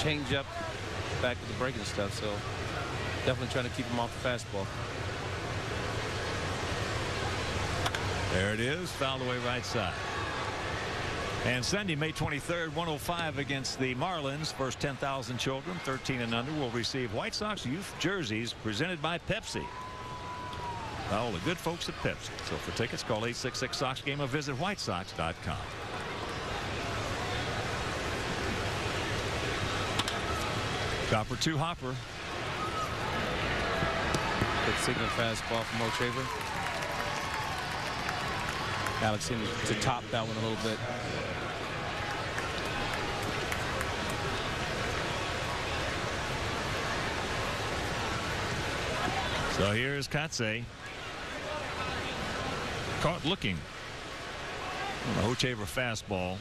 changed up back to the breaking stuff, so definitely trying to keep him off the fastball. There it is, fouled away right side. And Sunday, May 23rd, 105 against the Marlins. First 10,000 children, 13 and under, will receive White Sox youth jerseys presented by Pepsi. All the good folks at Pepsi. So for tickets, call 866-SOX-GAME or visit whitesox.com. Chopper 2 hopper. Good signal fastball from Hochevar. Alex seemed to top that one a little bit. So here's Kotsay. Caught looking. A Hochevar fastball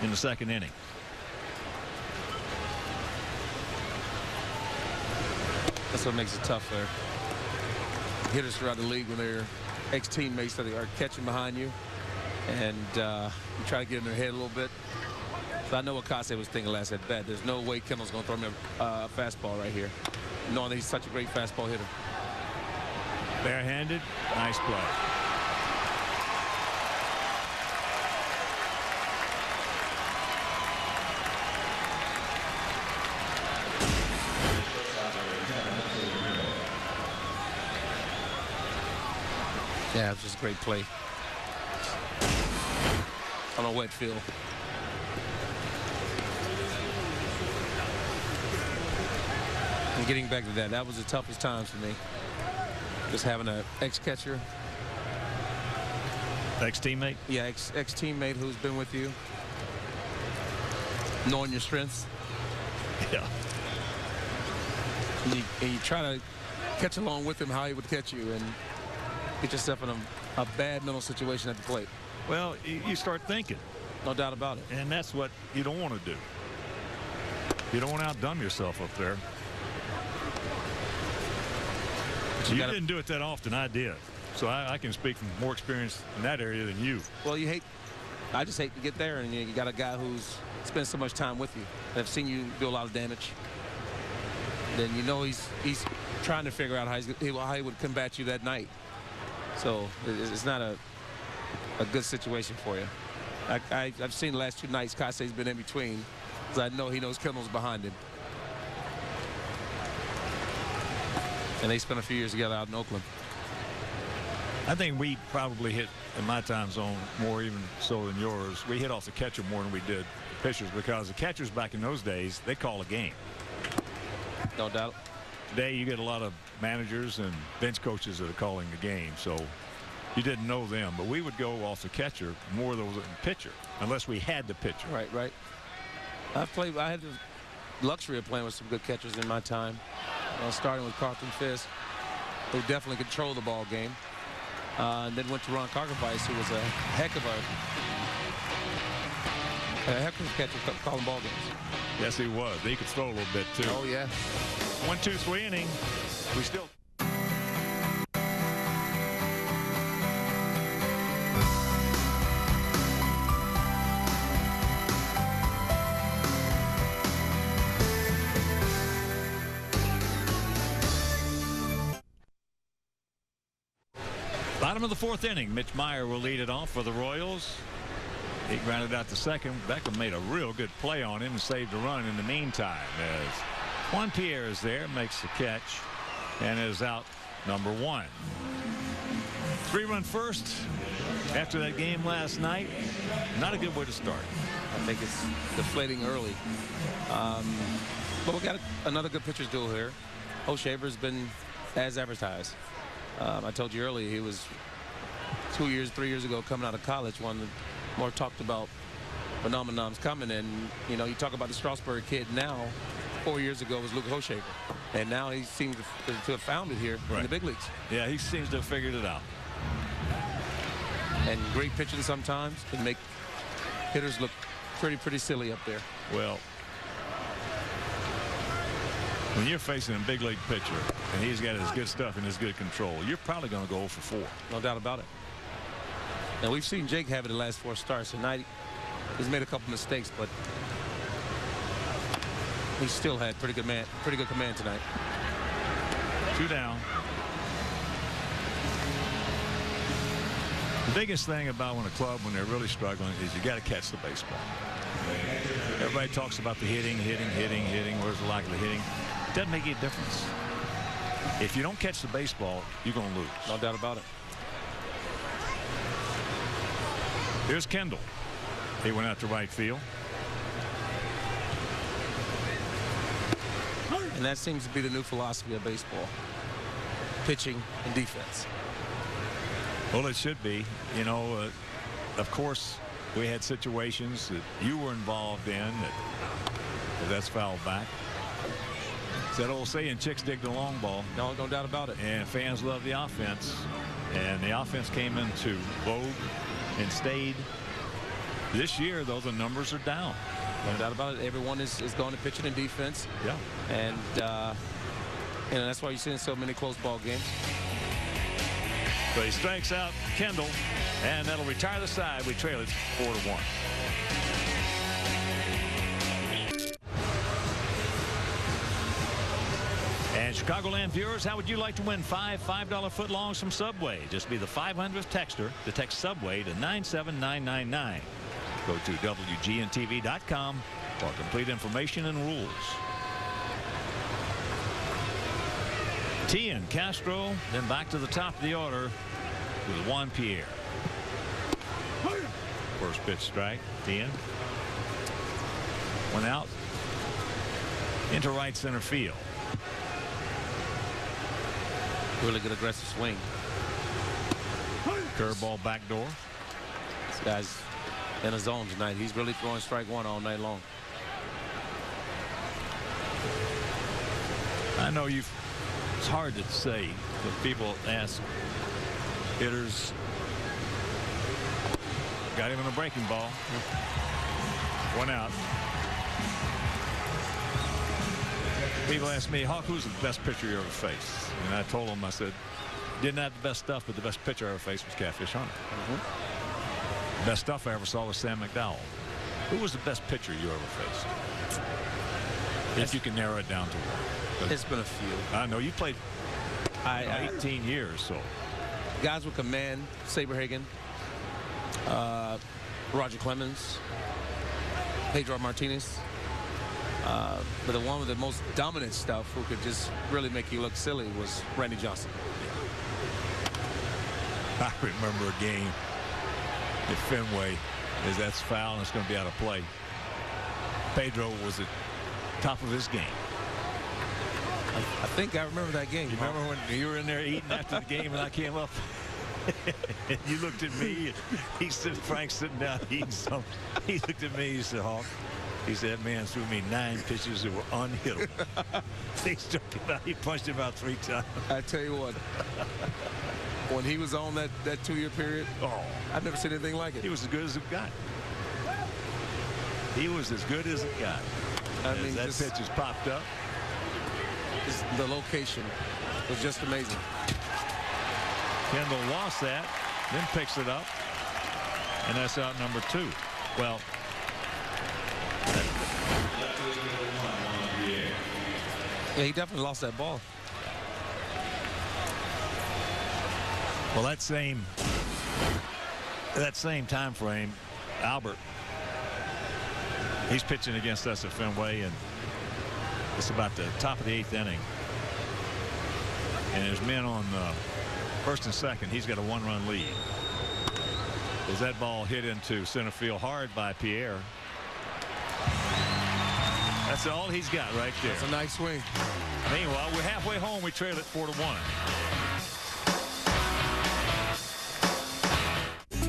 in the second inning. That's what makes it tough there. Hitters throughout the league when they're ex-teammates that are catching behind you, and you try to get in their head a little bit. So I know what Kotsay was thinking last at bat. There's no way Kendall's going to throw me a fastball right here, knowing that he's such a great fastball hitter. Barehanded, nice play. Yeah, it was just a great play on a wet field. And getting back to that was the toughest times for me. Just having an ex-catcher. Ex-teammate? Yeah, ex-teammate who's been with you. Knowing your strengths. Yeah. And you try to catch along with him how he would catch you and get yourself in a bad mental situation at the plate. Well, you start thinking. No doubt about it. And that's what you don't want to do. You don't want to outdumb yourself up there. You didn't do it that often. I did. So I can speak from more experience in that area than you. Well, I just hate to get there, and you got a guy who's spent so much time with you. I've seen you do a lot of damage. Then you know he's trying to figure out how he would combat you that night. So it's not a good situation for you. I've seen the last two nights Kotsay's been in between, because I know he knows Kendall's behind him. And they spent a few years together out in Oakland. I think we probably hit, in my time zone, more even so than yours. We hit off the catcher more than we did the pitchers, because the catchers back in those days, they call a game. No doubt. Today you get a lot of managers and bench coaches that are calling the game, so you didn't know them. But we would go off the catcher more than the pitcher, unless we had the pitcher. Right. I had the luxury of playing with some good catchers in my time. Starting with Carlton Fisk, who definitely controlled the ball game. And then went to Ron Cargabice, who was a heck of a catcher calling ball games. Yes, he was. He could throw a little bit, too. Oh, yeah. 1-2-3 inning. We still... Bottom of the 4th inning. Mitch Meyer will lead it off for the Royals. He grounded out to second. Beckham made a real good play on him and saved a run in the meantime as Juan Pierre is there, makes the catch, and is out number 1. 3-run first after that game last night. Not a good way to start. I think it's deflating early. But we got another good pitcher's duel here. Hochevar's been as advertised. I told you earlier he was 3 years ago coming out of college, one of the more talked about phenomenons coming in. You know, you talk about the Strasburg kid now. 4 years ago was Luke Hochevar, and now he seems to have found it here in the big leagues. Yeah, he seems to have figured it out. And great pitching sometimes can make hitters look pretty silly up there. Well, when you're facing a big league pitcher and he's got his good stuff and his good control, you're probably going to go 0 for 4. No doubt about it. And we've seen Jake have it the last 4 starts. Tonight, he's made a couple mistakes, but he still had pretty good command tonight. 2 down. The biggest thing about when when they're really struggling is you got to catch the baseball. Everybody talks about the hitting. Where's the lack of the hitting? Doesn't make any difference. If you don't catch the baseball, you're going to lose. No doubt about it. Here's Kendall. He went out to right field. And that seems to be the new philosophy of baseball. Pitching and defense. Well, it should be. You know, of course, we had situations that you were involved in that's fouled back. It's that old saying, chicks dig the long ball. No doubt about it. And fans love the offense. And the offense came into vogue and stayed. This year, though, the numbers are down. No doubt about it. Everyone is going to pitching and defense. Yeah. And that's why you're seeing so many close ball games. So he strikes out Kendall, and that'll retire the side. We trail it 4-1. And Chicagoland viewers, how would you like to win 5 $5 footlongs from Subway? Just be the 500th texter to text Subway to 97999. Go to WGNTV.com for complete information and rules. Tian, Castro, then back to the top of the order with Juan Pierre. First pitch strike. Tian. One out. Into right center field. Really good aggressive swing. Curveball back door. This guy's in a zone tonight. He's really throwing strike one all night long. I know it's hard to say, but people ask hitters. Got him in a breaking ball. One out. People ask me, Hawk, who's the best pitcher you ever faced? And I told them, I said, didn't have the best stuff, but the best pitcher I ever faced was Catfish Hunter. The best stuff I ever saw was Sam McDowell. Who was the best pitcher you ever faced? If you can narrow it down to one. It's been a few. I know you played 18 years, so. Guys with command, Saberhagen, Roger Clemens, Pedro Martinez. But the one with the most dominant stuff who could just really make you look silly was Randy Johnson. I remember a game at Fenway. That's foul and it's going to be out of play. Pedro was at top of his game. I think I remember that game. You remember when you were in there eating after the game and I came up? You looked at me. And Frank's sitting down eating something. He looked at me. He said, Hawk. He said, that man threw me 9 pitches that were unhittable. He punched him out 3 times. I tell you what, when he was on that 2-year period, I've never seen anything like it. He was as good as it got. He was as good as it got. I mean, that pitch has popped up. The location was just amazing. Kendall lost that, then picks it up, and that's out number 2. Well, yeah, he definitely lost that ball. Well, that same time frame, Albert, he's pitching against us at Fenway, and it's about the top of the 8th inning. And there's men on first and second. He's got a 1-run lead. As that ball hit into center field hard by Pierre. That's all he's got right there. That's a nice swing. Meanwhile, we're halfway home. We trail it 4-1.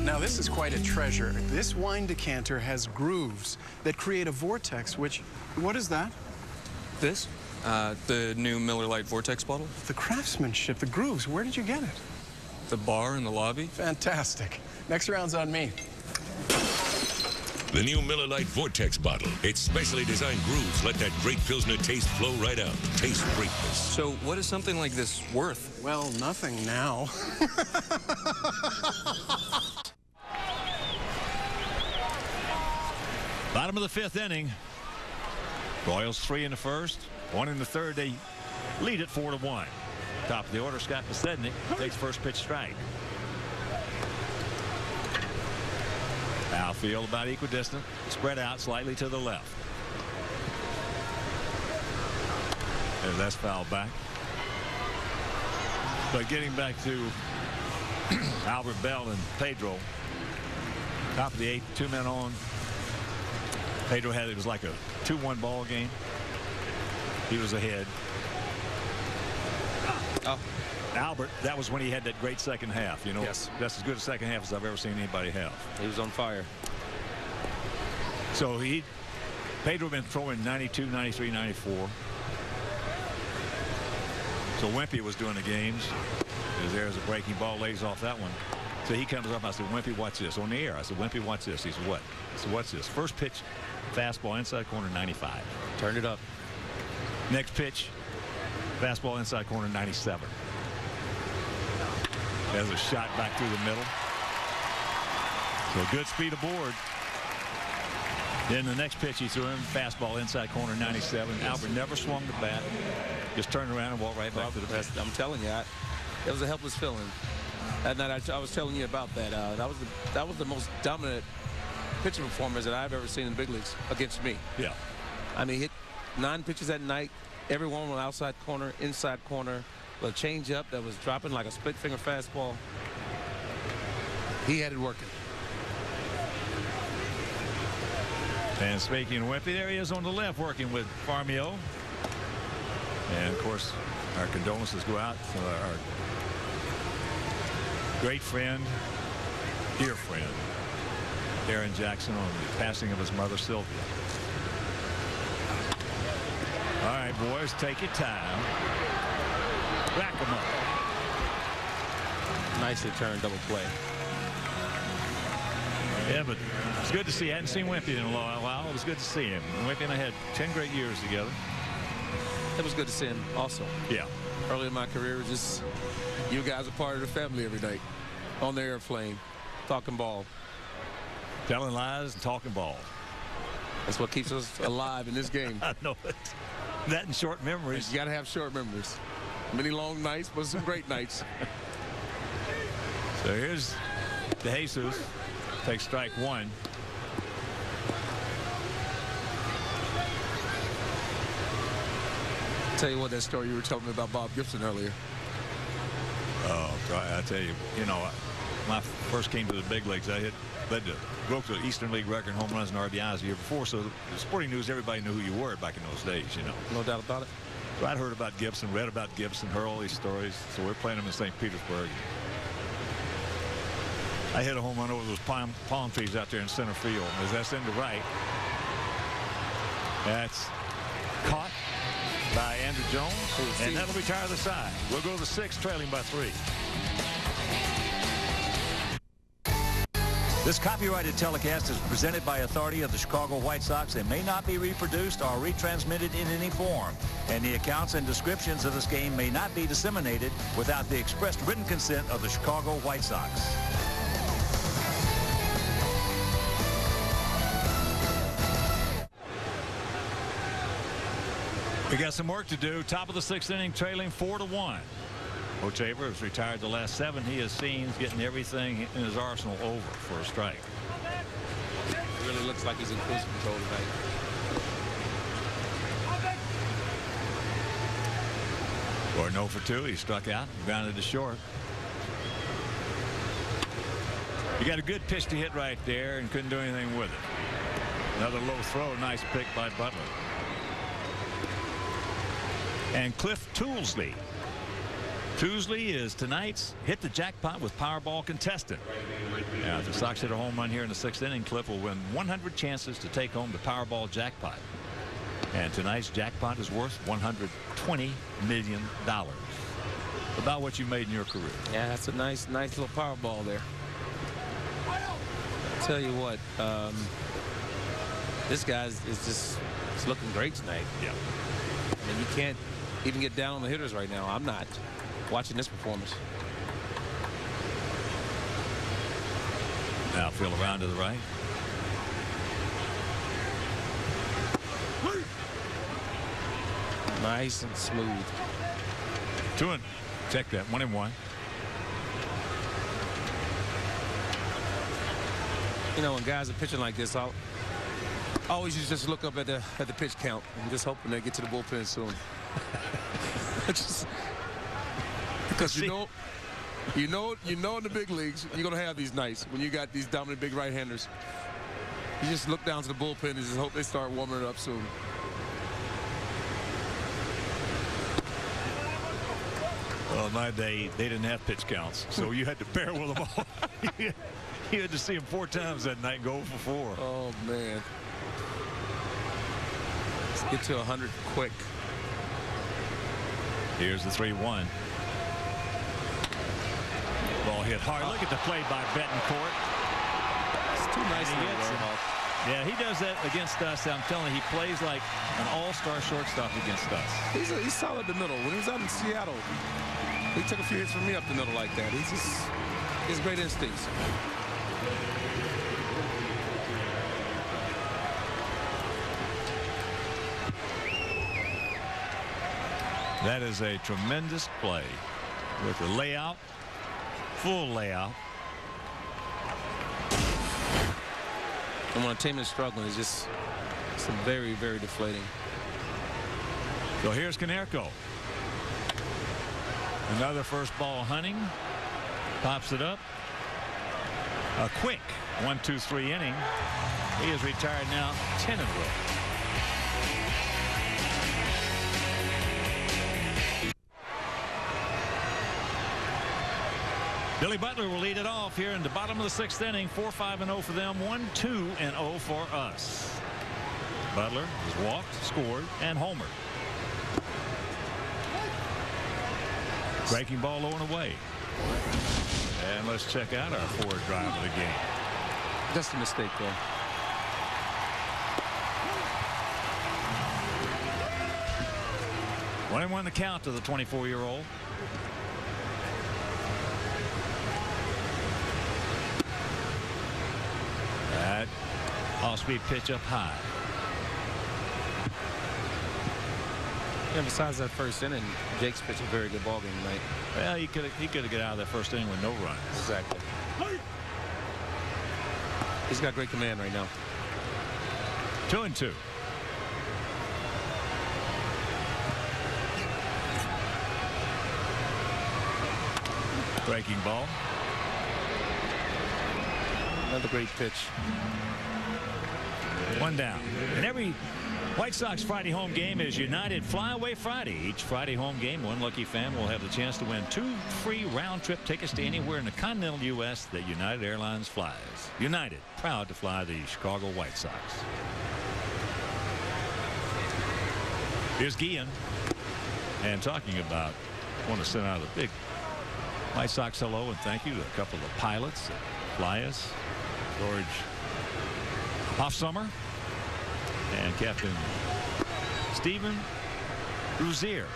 Now this is quite a treasure. This wine decanter has grooves that create a vortex, which, what is that? This? The new Miller Lite Vortex bottle? The craftsmanship, the grooves, where did you get it? The bar in the lobby? Fantastic. Next round's on me. The new Miller Lite Vortex bottle. Its specially designed grooves let that great Pilsner taste flow right out. Taste greatness. So what is something like this worth? Well, nothing now. Bottom of the 5th inning. Royals 3 in the first, 1 in the third. They lead it 4-1. Top of the order, Scott Podsednik takes first pitch strike. Outfield about equidistant, spread out slightly to the left. And that's fouled back. But getting back to Albert Bell and Pedro. Top of the 8th, 2 men on. Pedro had, it was like a 2-1 ball game. He was ahead. Oh. Albert, that was when he had that great second half. You know, yes. That's as good a second half as I've ever seen anybody have. He was on fire. So Pedro been throwing 92, 93, 94. So Wimpy was doing the games. There's a breaking ball, lays off that one. So he comes up. I said, Wimpy, watch this. On the air, I said, Wimpy, watch this. He said, what? I said, what's this? First pitch, fastball inside corner, 95. Turned it up. Next pitch, fastball inside corner, 97. There's a shot back through the middle. So good speed aboard. Then the next pitch he threw him, fastball inside corner, 97. Albert never swung the bat. Just turned around and walked right back to the bat. I'm telling you, it was a helpless feeling. That night I was telling you about that. That was the most dominant pitching performance that I've ever seen in the big leagues against me. Yeah. I mean, he hit 9 pitches that night. Every one on the outside corner, inside corner. A change-up that was dropping like a split-finger fastball. He had it working. And speaking of Wimpy, there he is on the left working with Farmio. And, of course, our condolences go out to our great friend, dear friend, Darren Jackson, on the passing of his mother, Sylvia. All right, boys, take your time. Rack them up. Nicely turned double play. Yeah, but it's good to see. I hadn't seen Wimpy in a while. It was good to see him. Wimpy and I had 10 great years together. It was good to see him also. Yeah. Early in my career, just you guys are part of the family every night. On the airplane, talking ball. Telling lies and talking ball. That's what keeps us alive in this game. I know it. That and short memories. You got to have short memories. Many long nights, but some great nights. So here's De Jesus. Takes strike one. Tell you what, that story you were telling me about Bob Gibson earlier. Oh, God, I tell you, when I first came to the big leagues, broke the Eastern League record in home runs and RBIs the year before. So the Sporting News, everybody knew who you were back in those days, No doubt about it. So I'd heard about Gibson, read about Gibson, heard all these stories. So we're playing them in St. Petersburg. I hit a home run over those palm trees out there in center field. As that's in the right, that's caught by Andrew Jones, and that'll retire the side. We'll go to the 6th, trailing by 3. This copyrighted telecast is presented by authority of the Chicago White Sox and may not be reproduced or retransmitted in any form. And the accounts and descriptions of this game may not be disseminated without the expressed written consent of the Chicago White Sox. We got some work to do. Top of the 6th inning, trailing 4-1. O'Taber has retired the last 7 he has seen, getting everything in his arsenal over for a strike. It really looks like he's in cruise control tonight. Gordon 0 for 2. He struck out, grounded to short. You got a good pitch to hit right there and couldn't do anything with it. Another low throw. Nice pick by Butler. And Cliff Toolsley. Toolsley is tonight's hit the jackpot with Powerball contestant. Now, if the Sox hit a home run here in the 6th inning, Cliff will win 100 chances to take home the Powerball jackpot. And tonight's jackpot is worth $120 million. About what you made in your career. Yeah, that's a nice little Powerball there. I'll tell you what, this guy is just looking great tonight. Yeah. I mean, you can't even get down on the hitters right now. I'm not watching this performance. Now feel around to the right. Nice and smooth. 2-1. Check that. 1-1. You know, when guys are pitching like this, I always just look up at the pitch count and just hoping they get to the bullpen soon. Because you know in the big leagues you're gonna have these nights when you got these dominant big right-handers. You just look down to the bullpen and just hope they start warming it up soon. Well, in my day, they didn't have pitch counts, so you had to bear with them all. You had to see them 4 times that night and go for 4. Oh, man. Let's get to 100 quick. Here's the 3-1. Ball hit hard. Look at the play by Betancourt. It's too nice to hit. Yeah, he does that against us. I'm telling you, he plays like an all-star shortstop against us. He's solid in the middle. When he was out in Seattle, he took a few hits from me up the middle like that. He has great instincts. That is a tremendous play with the layout, full layout. And when a team is struggling, it's just very, very deflating. So here's Konerko. Another first ball hunting. Pops it up. A quick 1-2-3 inning. He is retired now 10 in a row. Billy Butler will lead it off here in the bottom of the 6th inning. 4-5-0 for them. 1-2-0 for us. Butler has walked, scored, and homered. Breaking ball low and away. And let's check out our forward drive of the game. Just a mistake, though. One and 1 the count to the 24-year-old. That off-speed pitch up high. Yeah, besides that first inning, Jake's pitched a very good ball game tonight. Well, he could have got out of that first inning with no runs. Exactly. He's got great command right now. 2-2. Breaking ball. Another great pitch. 1 down. And every White Sox Friday home game is United Flyaway Friday. Each Friday home game, one lucky fan will have the chance to win 2 free round-trip tickets to anywhere in the continental U.S. that United Airlines flies. United, proud to fly the Chicago White Sox. Here's Guillen. And talking about, I want to send out a big White Sox hello and thank you to a couple of pilots that fly us. George Hoffsummer and Captain Stephen Ruzier.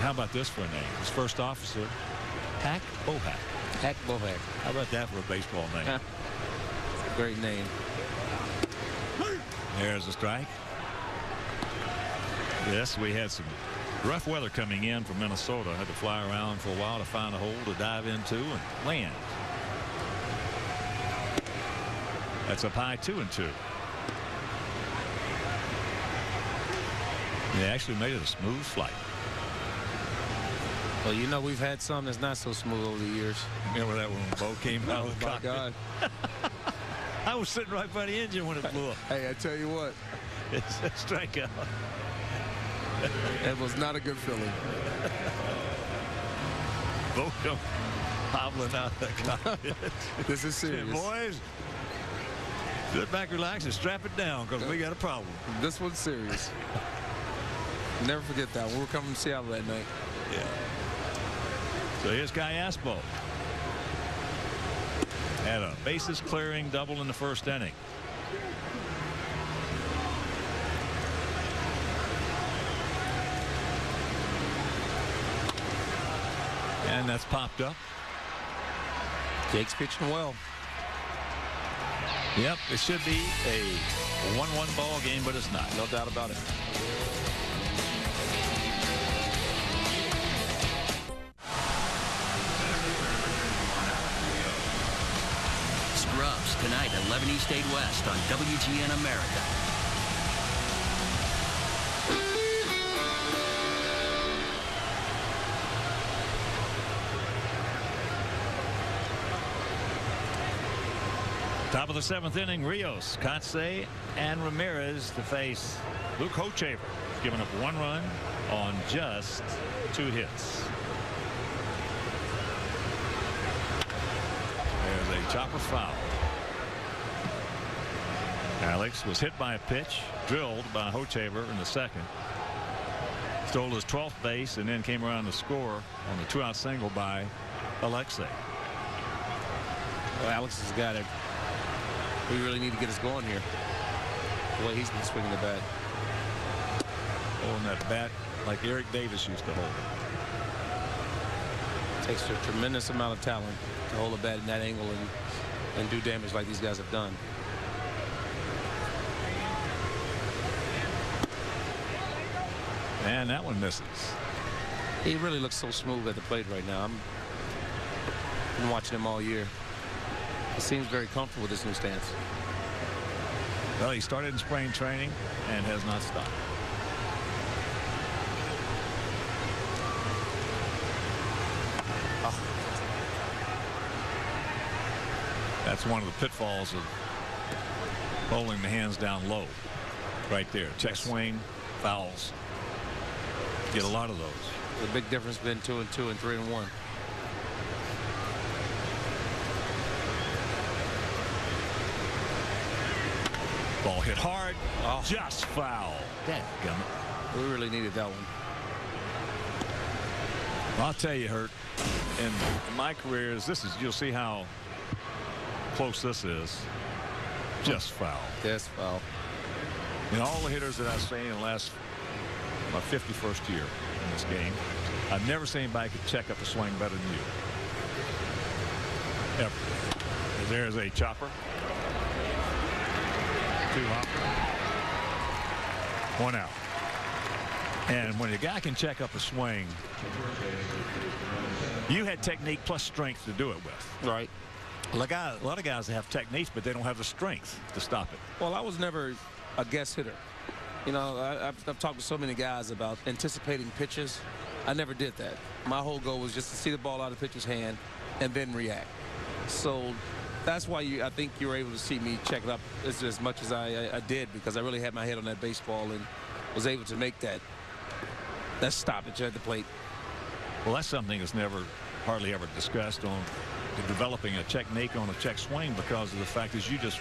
How about this for a name? His first officer, Hack Bohack. Hack Bohack. How about that for a baseball name? That's a great name. There's a strike. Yes, we had some Rough weather coming in from Minnesota. Had to fly around for a while to find a hole to dive into and land. That's up high, 2-2. They actually made it a smooth flight. Well, you know, we've had some that's not so smooth over the years. Remember that when Bo came out of the my cockpit? God. I was sitting right by the engine when it blew up. Hey, I tell you what. It's a strikeout. It was not a good feeling. Bo come hobbling out of the cockpit. This is serious. Boys, sit back, relax, and strap it down because we got a problem. This one's serious. Never forget that. We were coming from Seattle that night. Yeah. So here's Guy Aspo. Had a bases clearing double in the first inning. And that's popped up. Jake's pitching well. Yep, it should be a 1-1 ball game, but it's not. No doubt about it. Scrubs tonight at 11 East 8 West on WGN America. Top of the 7th inning, Rios, Kotsay, and Ramirez to face Luke Hochevar, giving up 1 run on just 2 hits. There's a chopper foul. Alex was hit by a pitch, drilled by Hochevar in the second. Stole his 12th base and then came around to score on the 2-out single by Alexei. Well, Alex has got it. We really need to get us going here. The way he's been swinging the bat. Holding that bat like Eric Davis used to hold it. Takes a tremendous amount of talent to hold a bat in that angle and do damage like these guys have done. And that one misses. He really looks so smooth at the plate right now. I've been watching him all year. He seems very comfortable with this new stance. Well, he started in spring training and has not stopped. Oh. That's one of the pitfalls of holding the hands down low. Right there. Check swing, fouls. Get a lot of those. The big difference been 2-2 and 3-1. Ball hit hard. Oh. Just foul. Dadgummit. We really needed that one. I'll tell you, Hurt, in my career, you'll see how close this is. Just foul. Just foul. And all the hitters that I've seen in the last my 51st year in this game, I've never seen anybody could check up a swing better than you. Ever. There's a chopper. 2 hopper. 1 out. And when a guy can check up a swing, you had technique plus strength to do it with. Right. A lot of guys have techniques, but they don't have the strength to stop it. Well, I was never a guess hitter. You know, I've talked to so many guys about anticipating pitches. I never did that. My whole goal was just to see the ball out of the pitcher's hand and then react. So that's why I think you were able to see me check it up as much as I did, because I really had my head on that baseball and was able to make that stoppage at the plate. Well, that's something that's hardly ever discussed on developing a technique on a check swing, because of the fact that you just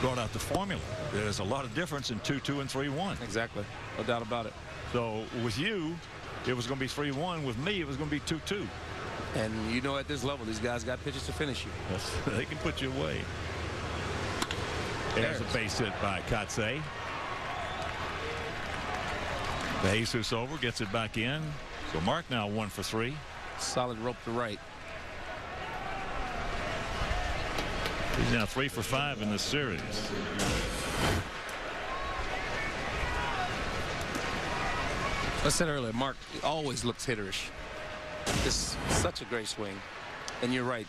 brought out the formula. There's a lot of difference in 2-2 and 3-1. Exactly. No doubt about it. So with you, it was going to be 3-1. With me, it was going to be 2-2. And you know, at this level, these guys got pitches to finish you. Yes, they can put you away. There's a base hit by Kotsay. De Jesus over, gets it back in. So Mark now 1 for 3. Solid rope to right. He's now 3 for 5 in this series. I said earlier, Mark always looks hitterish. It's such a great swing. And you're right.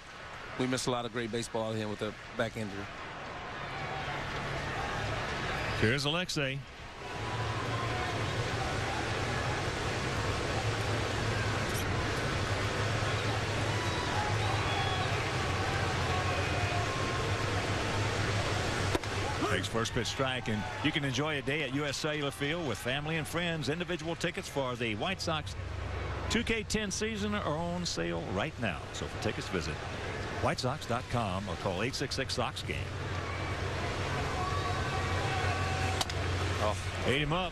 We missed a lot of great baseball out of him with a back injury. Here's Alexei. Takes first pitch strike, and you can enjoy a day at U.S. Cellular Field with family and friends. Individual tickets for the White Sox 2K10 season are on sale right now. So for tickets, visit whitesox.com or call 866-SOX-GAME. Oh, ate him up.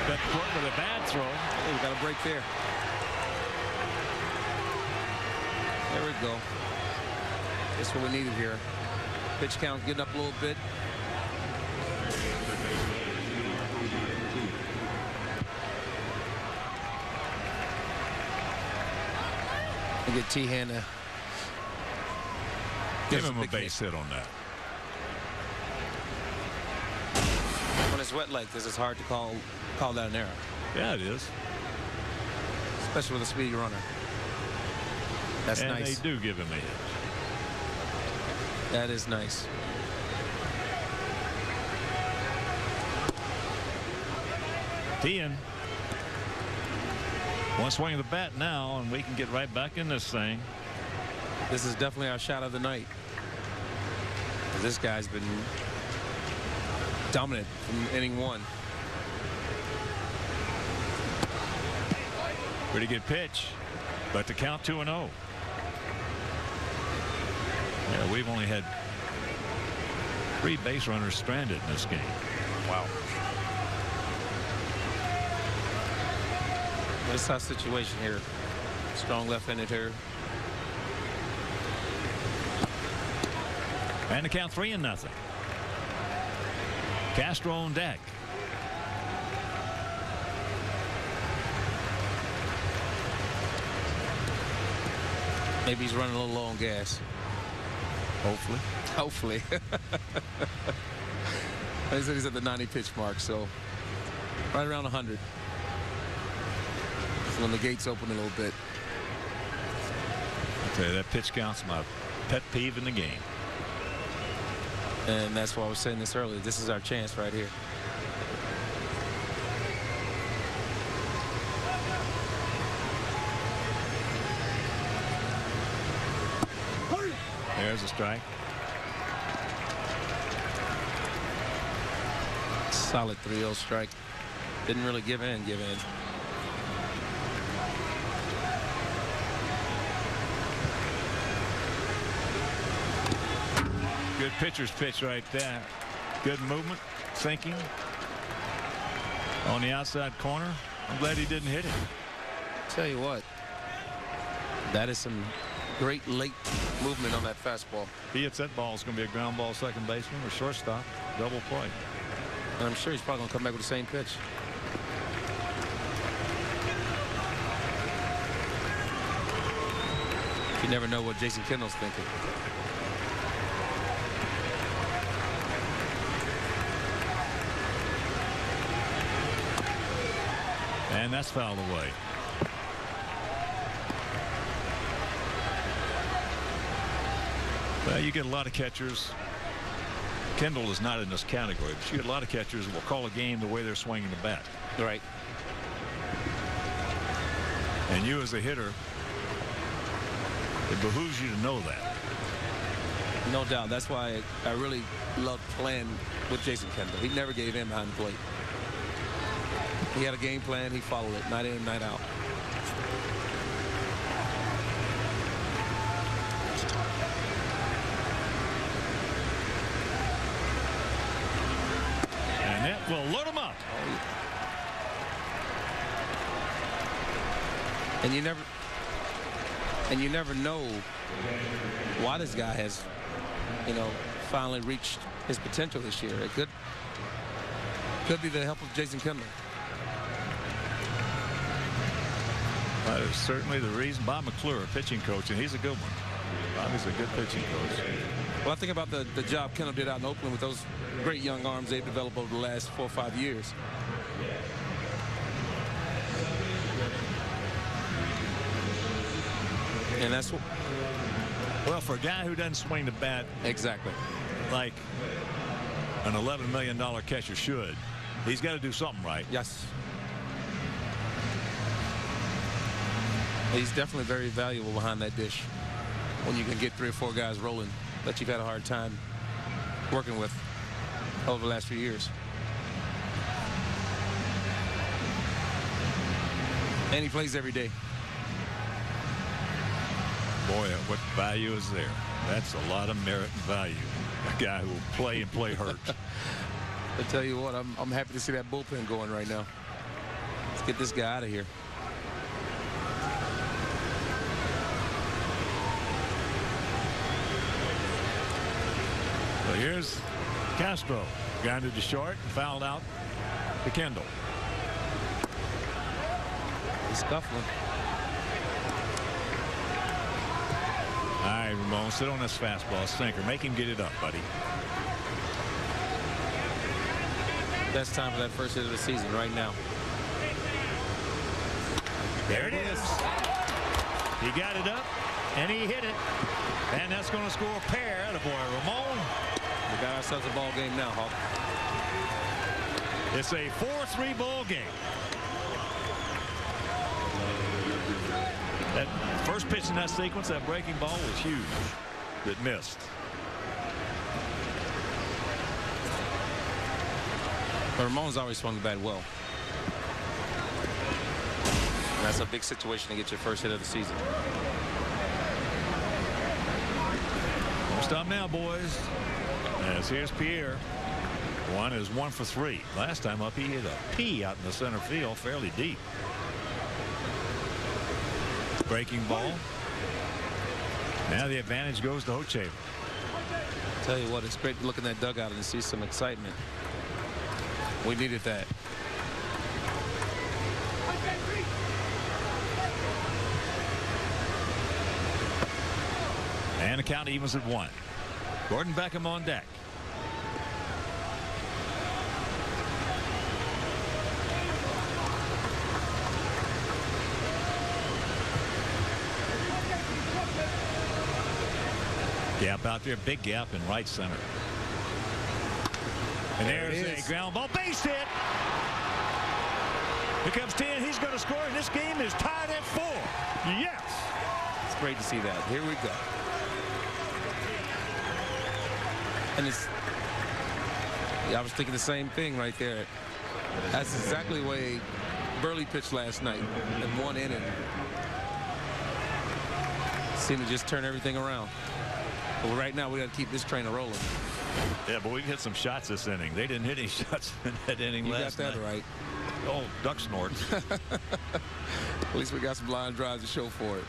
Got caught with a bad throw. Hey, we got a break there. There we go. That's what we needed here. Pitch count getting up a little bit. And get Teehan to give him a base hit on that. When it's wet like this, it's hard to call that an error. Yeah, it is. Especially with a speedy runner. That's and nice. They do give him a hit. That is nice. Teehan. One swing of the bat now, and we can get right back in this thing. This is definitely our shot of the night. This guy's been dominant from inning one. Pretty good pitch, but to count 2-0. Yeah, we've only had 3 base runners stranded in this game. Wow. This is our situation here. Strong left-handed hitter. And the count 3-0. Castro on deck. Maybe he's running a little low on gas. Hopefully. Hopefully. They said he's at the 90 pitch mark, so right around 100. That's when the gates open a little bit. I'll tell you, that pitch count's my pet peeve in the game. And that's why I was saying this earlier. This is our chance right here. There's a strike. Solid 3-0 strike. Didn't really give in. Good pitcher's pitch right there. Good movement, sinking on the outside corner. I'm glad he didn't hit it. Tell you what, that is some great late movement on that fastball. If he hits that ball, it's going to be a ground ball second baseman or shortstop. Double play. And I'm sure he's probably going to come back with the same pitch. You never know what Jason Kendall's thinking. And that's fouled away. Well, you get a lot of catchers. Kendall is not in this category, but you get a lot of catchers who will call a game the way they're swinging the bat. Right. And you as a hitter, it behooves you to know that. No doubt. That's why I really love playing with Jason Kendall. He never gave in behind the plate. He had a game plan. He followed it night in, night out. And that will load him up. And you never know why this guy has, finally reached his potential this year. It could be the help of Jason Kendall. That is certainly the reason. Bob McClure, pitching coach, and he's a good one. Bobby's a good pitching coach. Well, I think about the job Kendall did out in Oakland with those great young arms they've developed over the last 4 or 5 years. And that's what. Well, for a guy who doesn't swing the bat Exactly. like an $11 million catcher should, he's got to do something right. Yes. He's definitely very valuable behind that dish when you can get 3 or 4 guys rolling that you've had a hard time working with over the last few years. And he plays every day. Boy, what value is there? That's a lot of merit and value. A guy who will play and play hurt. I tell you what, I'm happy to see that bullpen going right now. Let's get this guy out of here. Well, here's Castro. Grounded to short and fouled out to Kendall. He's scuffling. All right, Ramon, sit on this fastball sinker. Make him get it up, buddy. Best time for that first hit of the season right now. There it is. He got it up, and he hit it. And that's going to score a pair. The boy, Ramon. We got ourselves a ball game now, Hawk. It's a 4-3 ball game. That first pitch in that sequence, that breaking ball was huge. That missed. But Ramon's always swung the bat well. And that's a big situation to get your first hit of the season. Don't stop now, boys. As here's Pierre. One is 1 for 3. Last time up, he hit a P out in the center field, fairly deep. Breaking ball. Now the advantage goes to Hochevar. Tell you what, it's great to look in that dugout and see some excitement. We needed that. And the count evens at 1. Gordon Beckham on deck. Gap out there, big gap in right center. And there's a ground ball, base hit. Here comes 10. He's going to score, and this game is tied at 4. Yes. It's great to see that. Here we go. And it's, yeah, I was thinking the same thing right there. That's exactly the way Burley pitched last night in 1 inning. Seemed to just turn everything around. But right now we got to keep this train rolling. Yeah, but we hit some shots this inning. They didn't hit any shots in that inning last night. You got that right. Oh, duck snorts. At least we got some line drives to show for it.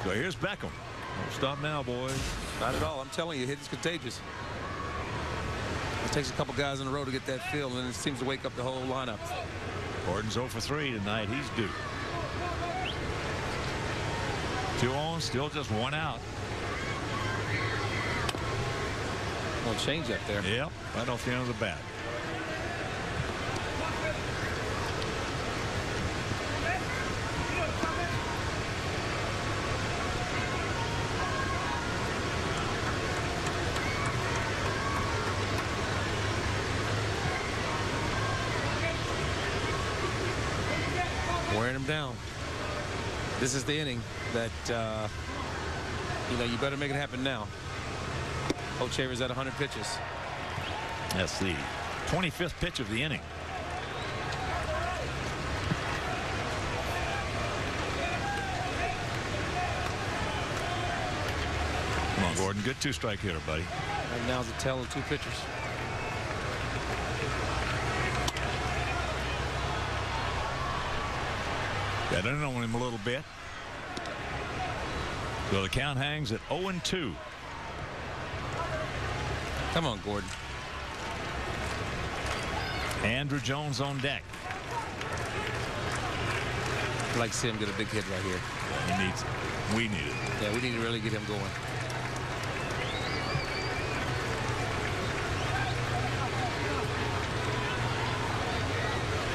So here's Beckham. Don't stop now, boys. Not at all. I'm telling you, hitting's contagious. It takes a couple guys in a row to get that feel, and then it seems to wake up the whole lineup. Gordon's 0 for 3 tonight. He's due. 2 on, still just 1 out. Well, change up there. Yep, right off the end of the bat. Wearing him down. This is the inning that, you know, you better make it happen now. Hochevar's at 100 pitches. That's the 25th pitch of the inning. Come on, Gordon. Good 2-strike hitter, buddy. Right now, the tell of 2 pitchers. Got in on him a little bit. So the count hangs at 0-2. Come on, Gordon. Andrew Jones on deck. I'd like to see him get a big hit right here. He needs it. We need it. Yeah, we need to really get him going.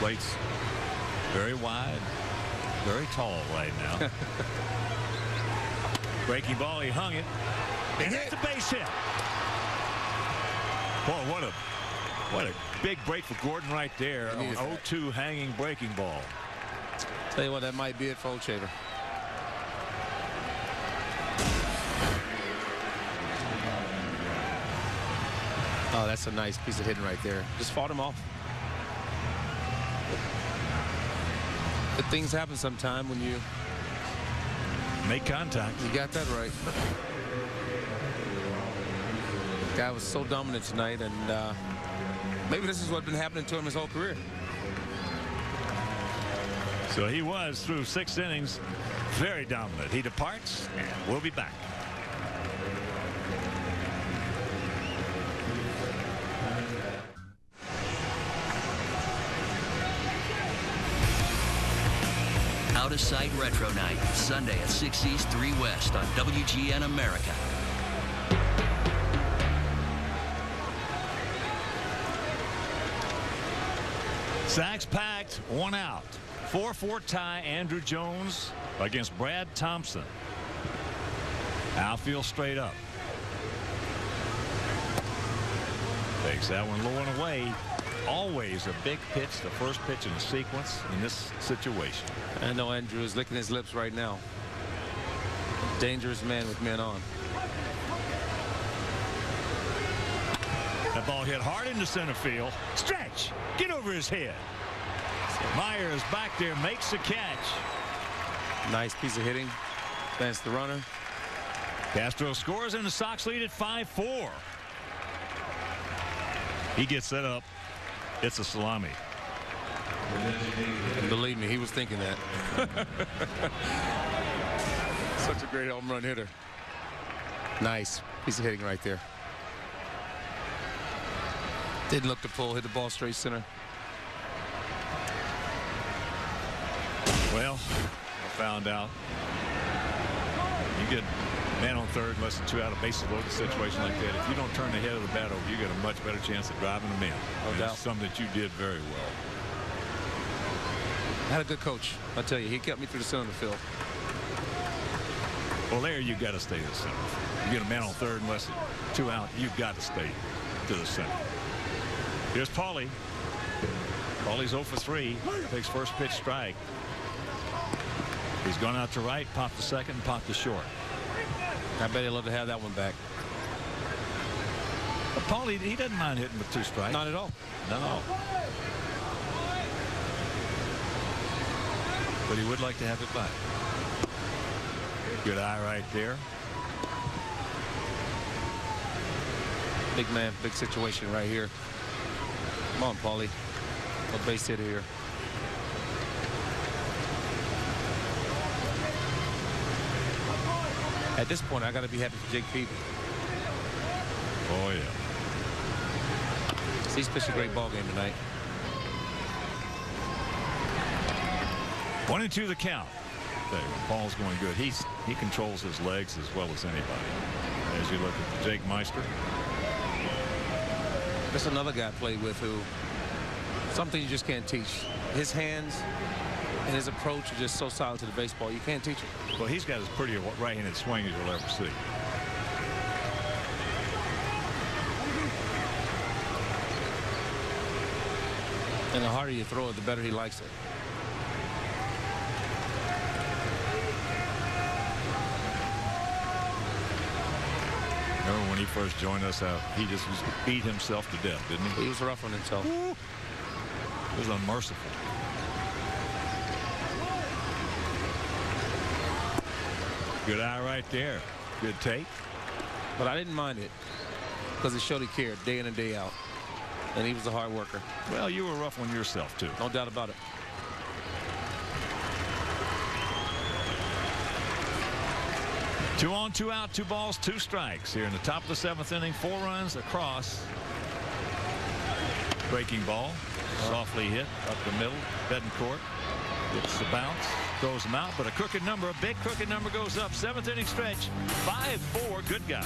Plate's very wide, very tall right now. Breaking ball, he hung it. And that's a base hit. Boy, what a big break for Gordon right there on 0-2 hanging breaking ball. Tell you what, that might be it for Oldchaver. Oh, that's a nice piece of hitting right there. Just fought him off. But things happen sometime when you make contact. You got that right. The guy was so dominant tonight, and maybe this is what's been happening to him his whole career. So he was, through 6 innings, very dominant. He departs, and we'll be back. Out of Sight Retro Night, Sunday at 6 East, 3 West on WGN America. Sacks packed, 1 out. 4-4 tie, Andruw Jones against Brad Thompson. Outfield straight up. Takes that one low and away. Always a big pitch, the first pitch in the sequence in this situation. I know Andruw is licking his lips right now. Dangerous man with men on. That ball hit hard into center field. Stretch! Get over his head. Myers back there, makes the catch. Nice piece of hitting. That's the runner. Castro scores, and the Sox lead at 5-4. He gets set up. It's a salami. And believe me, he was thinking that. Such a great home run hitter. Nice piece of hitting right there. Didn't look to pull, hit the ball straight center. Well, I found out you get man on third, less than 2 out, of bases loaded situation like that. If you don't turn the head of the bat over, you get a much better chance of driving them in. No doubt. It's something that you did very well. I had a good coach. I tell you, he kept me through the center of the field. Well, there you got to stay to the center. You get a man on third and less than 2 out, you've got to stay to the center. Here's Paulie. Paulie's 0 for 3. Takes first pitch strike. He's gone out to right, popped the second, popped the short. I bet he'd love to have that one back. But Paulie, he doesn't mind hitting with 2 strikes. Not at all. No. But he would like to have it back. Good eye right there. Big man, big situation right here. Come on, Paulie. A base hit here. At this point, I got to be happy for Jake Peavy. Oh, yeah. He's pitched a great ball game tonight. 1-2 the count. Ball's going good. He controls his legs as well as anybody. As you look at Jake Meister. There's another guy I played with who, something you just can't teach. His hands and his approach are just so solid to the baseball. You can't teach it. Well, he's got as pretty a right-handed swing as you'll ever see. And the harder you throw it, the better he likes it. Remember when he first joined us, he just beat himself to death, didn't he? He was rough on himself. It was unmerciful. Good eye right there. Good take. But I didn't mind it because it showed he cared day in and day out. And he was a hard worker. Well, you were rough on yourself, too. No doubt about it. Two on, 2 out, 2 balls, 2 strikes here in the top of the 7th inning. 4 runs across. Breaking ball. Softly hit up the middle. Betancourt gets the bounce. Throws him out, but a crooked number, a big crooked number goes up. 7th inning stretch. 5-4. Good guy.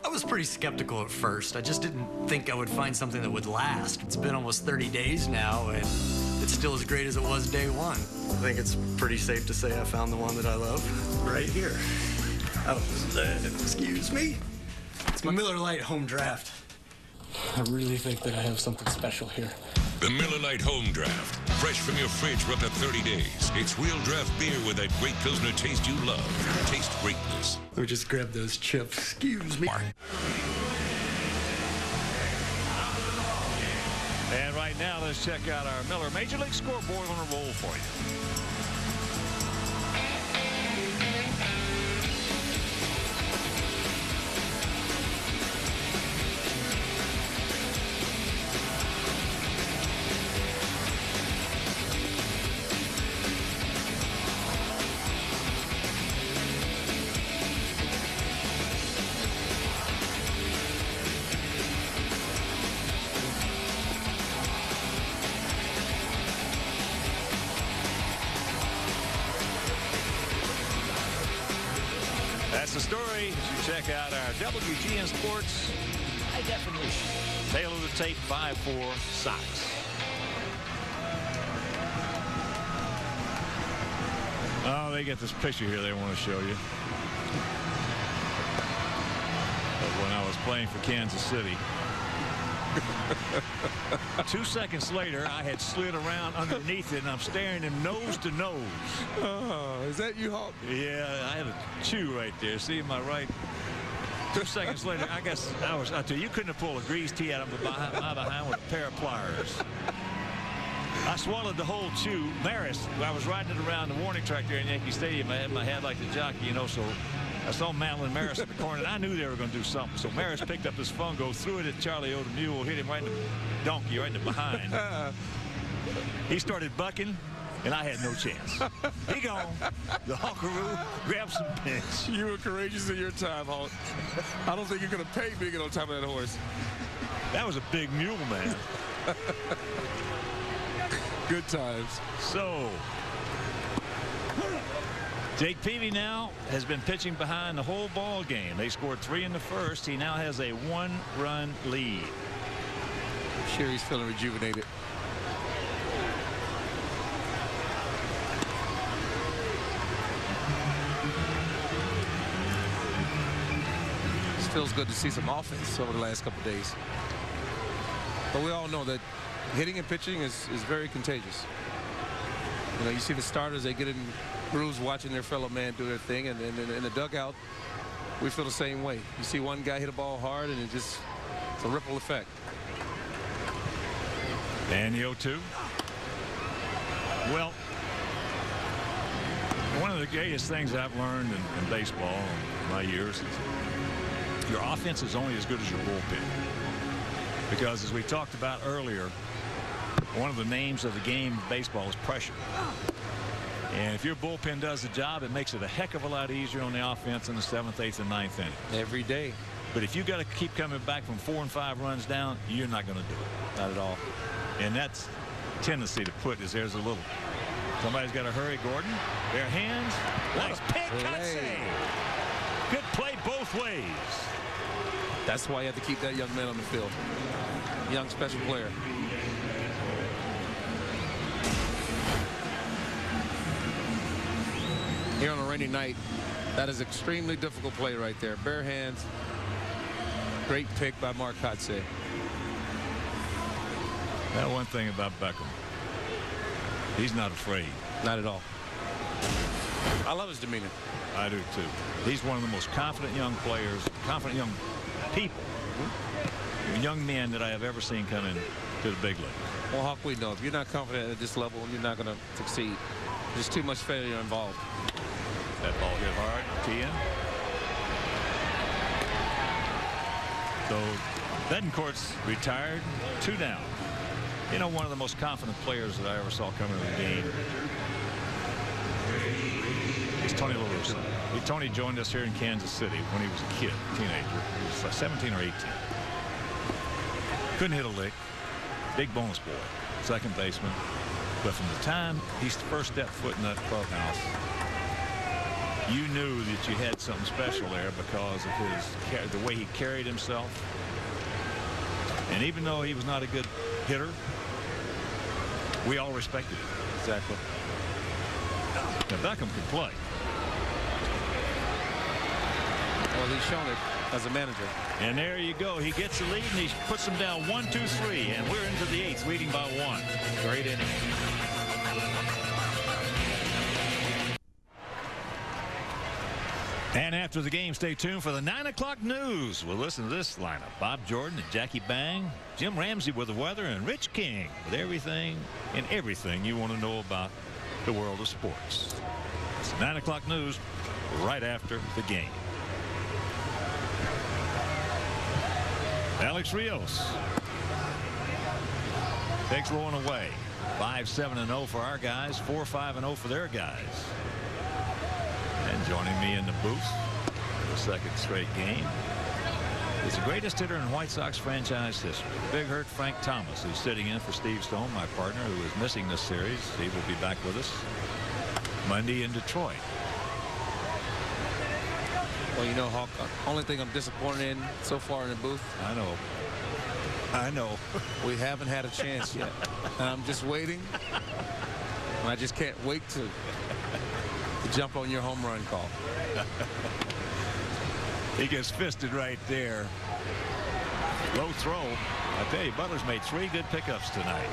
I was was pretty skeptical at first. I just didn't think I would find something that would last. It's been almost 30 days now, and it's still as great as it was day one. I think it's pretty safe to say I found the one that I love right here. Oh, excuse me. It's my Miller Lite Home Draft. I really think that I have something special here. The Miller Lite Home Draft. Fresh from your fridge for up to 30 days. It's real draft beer with that great Pilsner taste you love. Taste greatness. Let me just grab those chips. Excuse me. And right now, let's check out our Miller Major League Scoreboard on a roll for you. That's the story as you check out our WGN Sports High Definition Tail of the Tape 5-4 Sox. Oh, they get this picture here they want to show you. Of when I was playing for Kansas City. 2 seconds later, I had slid around underneath it, and I'm staring him nose to nose. Oh, is that you, Hawk? Yeah, I had a chew right there. See my right. 2 seconds later, I guess I tell you, you couldn't have pulled a greased tee out of my behind with a pair of pliers. I swallowed the whole chew. Maris, I was riding it around the warning track there in Yankee Stadium. I had my head like the jockey, you know, so I saw Madeline Maris in the corner, and I knew they were going to do something. So Maris picked up his fungo, threw it at Charlie O, the mule, hit him right in the donkey, right in the behind. He started bucking, and I had no chance. He gone. The Hawkaroo grabbed some pinch. You were courageous in your time, Hawk. I don't think you're going to pay me to get on top of that horse. That was a big mule, man. Good times. So, Jake Peavy now has been pitching behind the whole ball game. They scored 3 in the first. He now has a 1-run lead. I'm sure he's feeling rejuvenated. It feels good to see some offense over the last couple of days. But we all know that hitting and pitching is very contagious. You know, you see the starters, they get in grooves watching their fellow man do their thing, and in the dugout, we feel the same way. You see one guy hit a ball hard, and it's a ripple effect. And the 0-2. Well, one of the greatest things I've learned in baseball in my years is your offense is only as good as your bullpen. Because as we talked about earlier, one of the names of the game of baseball is pressure. And if your bullpen does the job, it makes it a heck of a lot easier on the offense in the 7th, 8th, and 9th inning. Every day. But if you got to keep coming back from 4 and 5 runs down, you're not going to do it. Not at all. And that's tendency to put is there's a little. Somebody's got to hurry. Gordon, bare hands. Nice pick. Good play both ways. That's why you have to keep that young man on the field. Young special player. Here on a rainy night, that is extremely difficult play right there. Bare hands. Great pick by Mark Kotsay. That one thing about Beckham, he's not afraid. Not at all. I love his demeanor. I do too. He's one of the most confident young players, confident young people, young men that I have ever seen come in to the big league. Well, Hawk, we know if you're not confident at this level, you're not going to succeed. There's too much failure involved. That ball hit hard. Tien. So Betancourt's retired. 2 down. You know, one of the most confident players that I ever saw come into the game is Tony La Russa. Tony joined us here in Kansas City when he was a kid, teenager. He was 17 or 18. Couldn't hit a lick. Big bonus boy. Second baseman. But from the time he first stepped foot in that clubhouse, you knew that you had something special there because of the way he carried himself. And even though he was not a good hitter, we all respected him. Exactly. Now Beckham could play. Well, he's shown it as a manager. And there you go. He gets the lead and he puts them down 1-2-3, and we're into the 8th, leading by 1. Great inning. And after the game, stay tuned for the 9 o'clock news. We'll listen to this lineup. Bob Jordan and Jackie Bang, Jim Ramsey with the weather, and Rich King with everything and everything you want to know about the world of sports. It's 9 o'clock news right after the game. Alex Rios takes low and away. 5-7-0 for our guys, 4-5-0 for their guys. And joining me in the booth for the second straight game is the greatest hitter in White Sox franchise history, Big Hurt Frank Thomas, who's sitting in for Steve Stone, my partner, who is missing this series. Steve will be back with us Monday in Detroit. Well, you know, Hawk, only thing I'm disappointed in so far in the booth. I know. We haven't had a chance yet. And I'm just waiting. And I just can't wait to jump on your home run call. He gets fisted right there. Low throw. I tell you, Butler's made 3 good pickups tonight.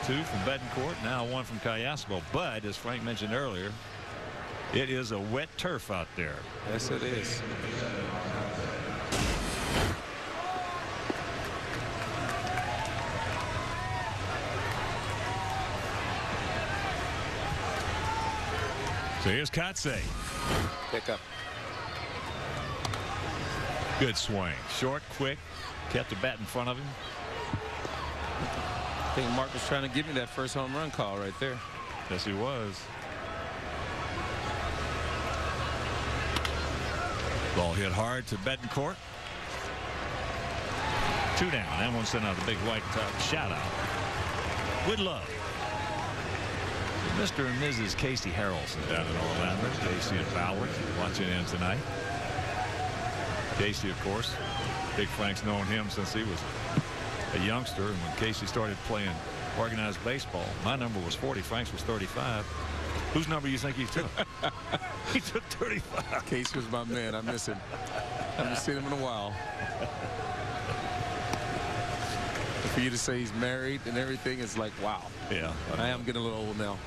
2 from Betancourt, now 1 from Callasco. But as Frank mentioned earlier, it is a wet turf out there. Yes, it is. So here's Kotsay. Pick up. Good swing. Short, quick. Kept the bat in front of him. I think Mark was trying to give me that first home run call right there. Yes, he was. Ball hit hard to Betancourt. 2 down. That one sent out the big white top shout out. With love. Mr. and Mrs. Casey Harrelson down in Orlando. Casey and Bauer watching in tonight. Casey, of course, Big Frank's known him since he was a youngster, and when Casey started playing organized baseball, my number was 40. Frank's was 35. Whose number you think he took? He took 35. Casey was my man. I miss him. I haven't seen him in a while. For you to say he's married and everything is like, wow. Yeah. I am getting a little old now.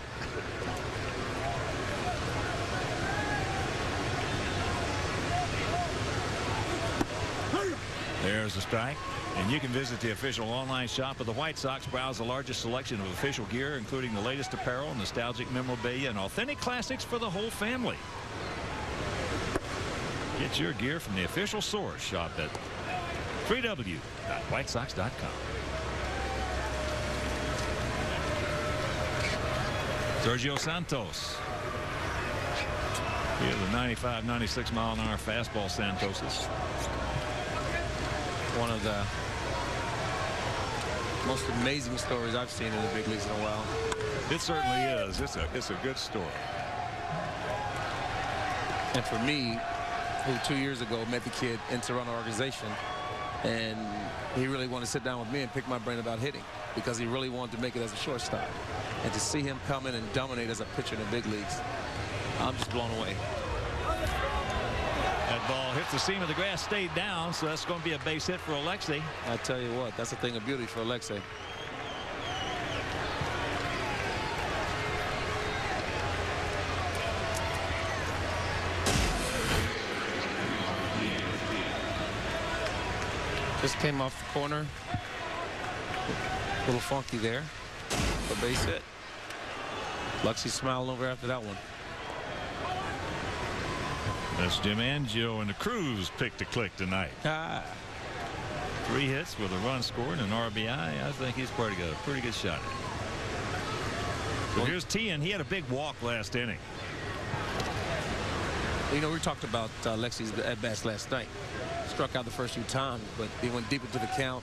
There's the strike. And you can visit the official online shop of the White Sox. Browse the largest selection of official gear, including the latest apparel, nostalgic memorabilia, and authentic classics for the whole family. Get your gear from the official source. Shop at www.whitesox.com. Sergio Santos. He has a 95-96 mile-an-hour fastball. Santos's. One of the most amazing stories I've seen in the big leagues in a while. It certainly is. It's a good story. And for me, who 2 years ago met the kid into run our organization, and he really wanted to sit down with me and pick my brain about hitting because he really wanted to make it as a shortstop. And to see him come in and dominate as a pitcher in the big leagues, I'm just blown away. That ball hit the seam of the grass, stayed down, so that's going to be a base hit for Alexei. I tell you what, that's a thing of beauty for Alexei. Just came off the corner. A little funky there. A base hit. Luxie smiling over after that one. That's Jim Angio, and the Crews picked to click tonight. 3 hits with a run scored and an RBI. I think he's got a pretty good shot at it. So here's Tian. He had a big walk last inning. You know, we talked about Lexi's at-bats last night. Struck out the first few times, but he went deep into the count.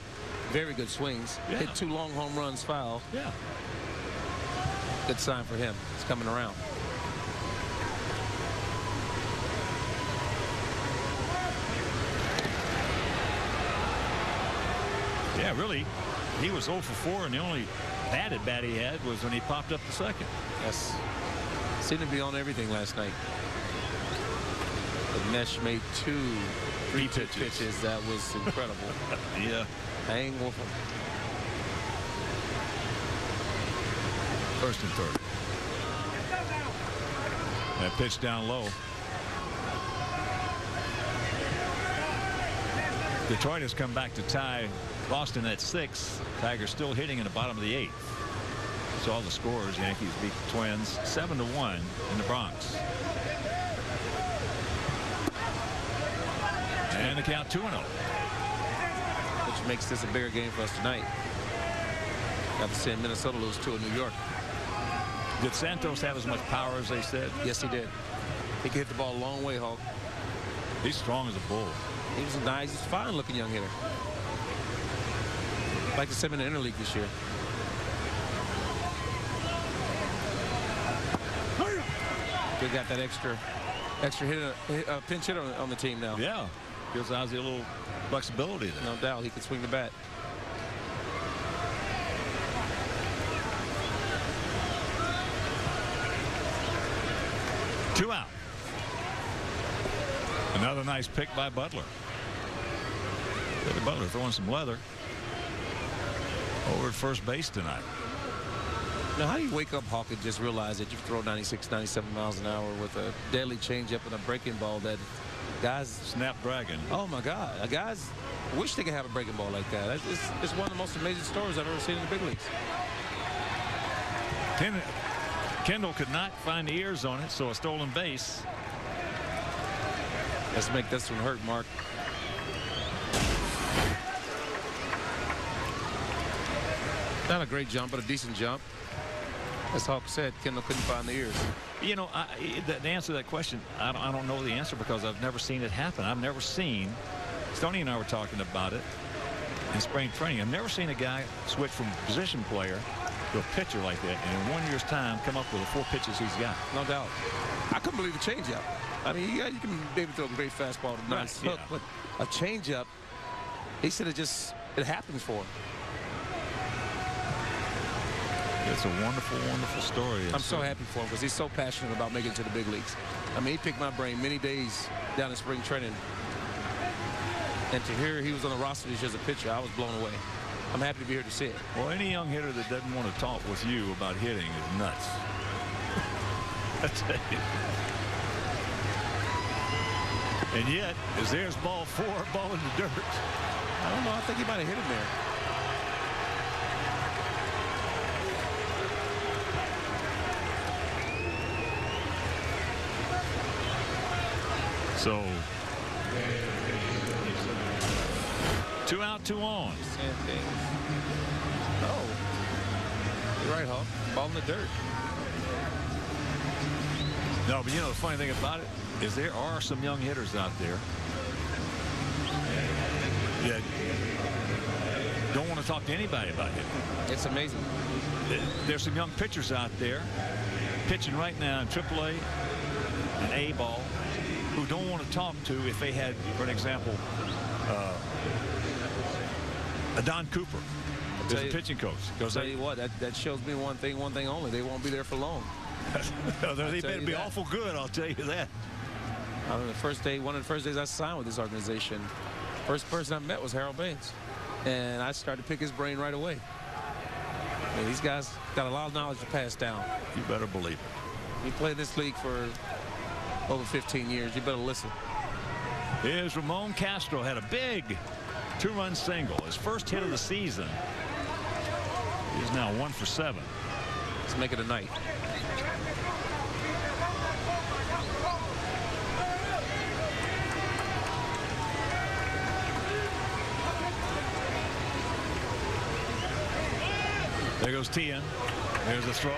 Very good swings. Yeah. Hit 2 long home runs foul. Yeah. Good sign for him. He's coming around. Yeah, really. He was 0 for 4, and the only batted bat he had was when he popped up the second. Yes. Seemed to be on everything last night. The Mesh made 2 3-pitch pitches. That was incredible. Yeah. Hang with him. First and third. That pitch down low. Detroit has come back to tie Boston at 6. Tigers still hitting in the bottom of the 8th. So all the scores, Yankees beat the Twins 7-1 in the Bronx. And the count 2-0. Which makes this a bigger game for us tonight. After seeing Minnesota lose 2 in New York. Did Santos have as much power as they said? Yes, he did. He could hit the ball a long way, Hulk. He's strong as a bull. He was a nice, fine-looking young hitter. I'd like to see him in the interleague this year. We got that extra hitter, pinch hitter on the team now. Yeah, gives Ozzie a little flexibility there. No doubt, he can swing the bat. Two out. Another nice pick by Butler. Billy Butler throwing some leather over at first base tonight. Now, how do you wake up, Hawk, and just realize that you throw 96, 97 miles an hour with a deadly changeup and a breaking ball that guys... Snapdragon. Oh, my God. Guys wish they could have a breaking ball like that. It's one of the most amazing stories I've ever seen in the big leagues. Kendall could not find the ears on it, so a stolen base. Let's make this one hurt, Mark. Not a great jump, but a decent jump. As Hawk said, Kendall couldn't find the ears. You know, the answer to that question, I don't know the answer because I've never seen it happen. I've never seen, Stoney and I were talking about it in spring training. I've never seen a guy switch from position player to a pitcher like that, and in 1 year's time come up with the 4 pitches he's got. No doubt. I couldn't believe the changeup. I mean, you can maybe throw a great fastball to nice hook, but a changeup, he said it happens for him. It's a wonderful, wonderful story. I'm so happy for him because he's so passionate about making it to the big leagues. I mean, he picked my brain many days down in spring training. And to hear he was on the roster this year as a pitcher, I was blown away. I'm happy to be here to see it. Well, any young hitter that doesn't want to talk with you about hitting is nuts. I tell you. And yet, as there's ball 4, ball in the dirt. I don't know. I think he might have hit him there. So, 2 out, 2 on. Oh, you're right, Hawk. Ball in the dirt. No, but you know the funny thing about it is there are some young hitters out there that don't want to talk to anybody about it. It's amazing. There's some young pitchers out there pitching right now in AAA and A ball who don't want to talk to if they had, for an example, a Don Cooper as a pitching coach. I'll tell you what, that shows me one thing only. They won't be there for long. They better be awful good, I'll tell you that. One of the first days I signed with this organization, first person I met was Harold Baines. And I started to pick his brain right away. I mean, these guys got a lot of knowledge to pass down. You better believe it. You play this league for over 15 years. You better listen. Here's Ramon Castro. Had a big 2-run single. His first hit of the season. He's now 1 for 7. Let's make it a night. There goes Tien. There's a throw.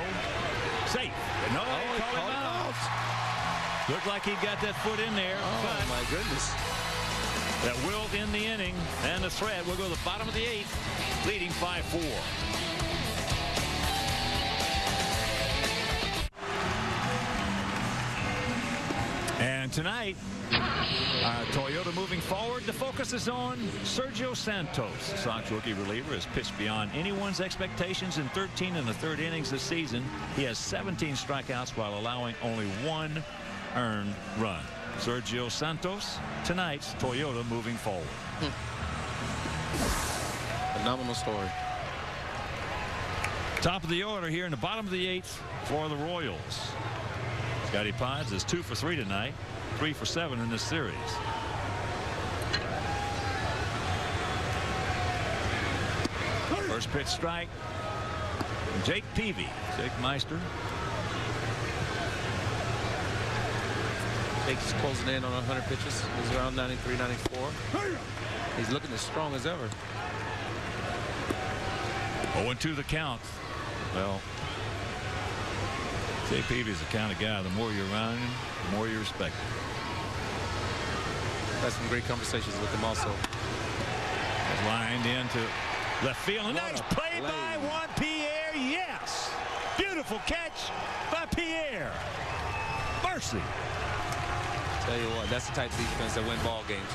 Safe. No, they call him out. Looked like he got that foot in there. Oh, my goodness. That will end the inning. And the Thread will go to the bottom of the 8th, leading 5-4. And tonight, Toyota moving forward. The focus is on Sergio Santos. Sox rookie reliever has pitched beyond anyone's expectations in 13 and a third innings this season. He has 17 strikeouts while allowing only 1 earned run. Sergio Santos, tonight's Toyota moving forward. Phenomenal story. Top of the order here in the bottom of the 8th for the Royals. Scotty Pines is 2 for 3 tonight, 3 for 7 in this series. First pitch strike. Jake Peavy. Jake Meister. Jake's closing in on 100 pitches. He's around 93, 94. He's looking as strong as ever. 0-2 the count. Well, Jake Peavy's the kind of guy, the more you're around him, the more you respect him. Had some great conversations with him also. Lined into left field. A nice play by Juan Pierre. Yes. Beautiful catch by Pierre. Mercy. Tell you what, that's the type of defense that win ball games.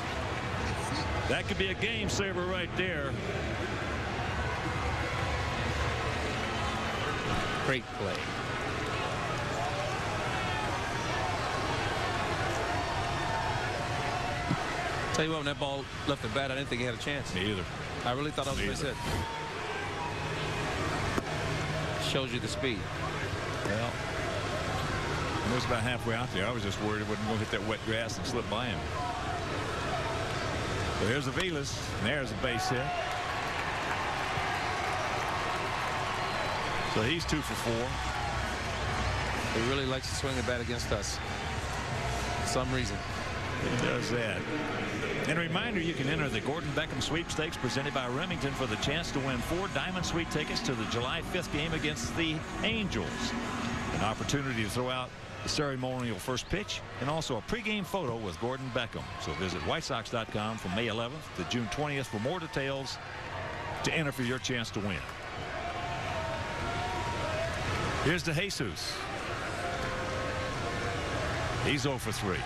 That could be a game saver right there. Great play. Tell you what, when that ball left the bat, I didn't think he had a chance. Me either. I really thought that was a base hit. Shows you the speed. Well, when it was about halfway out there, I was just worried it wasn't going to hit that wet grass and slip by him. So here's Aviles, and there's a base hit. So he's 2 for 4. He really likes to swing the bat against us for some reason. He does that. And a reminder, you can enter the Gordon Beckham Sweepstakes presented by Remington for the chance to win 4 Diamond Suite tickets to the July 5th game against the Angels. An opportunity to throw out the ceremonial first pitch and also a pregame photo with Gordon Beckham. So visit WhiteSox.com from May 11th to June 20th for more details to enter for your chance to win. Here's De Jesus. He's 0 for 3.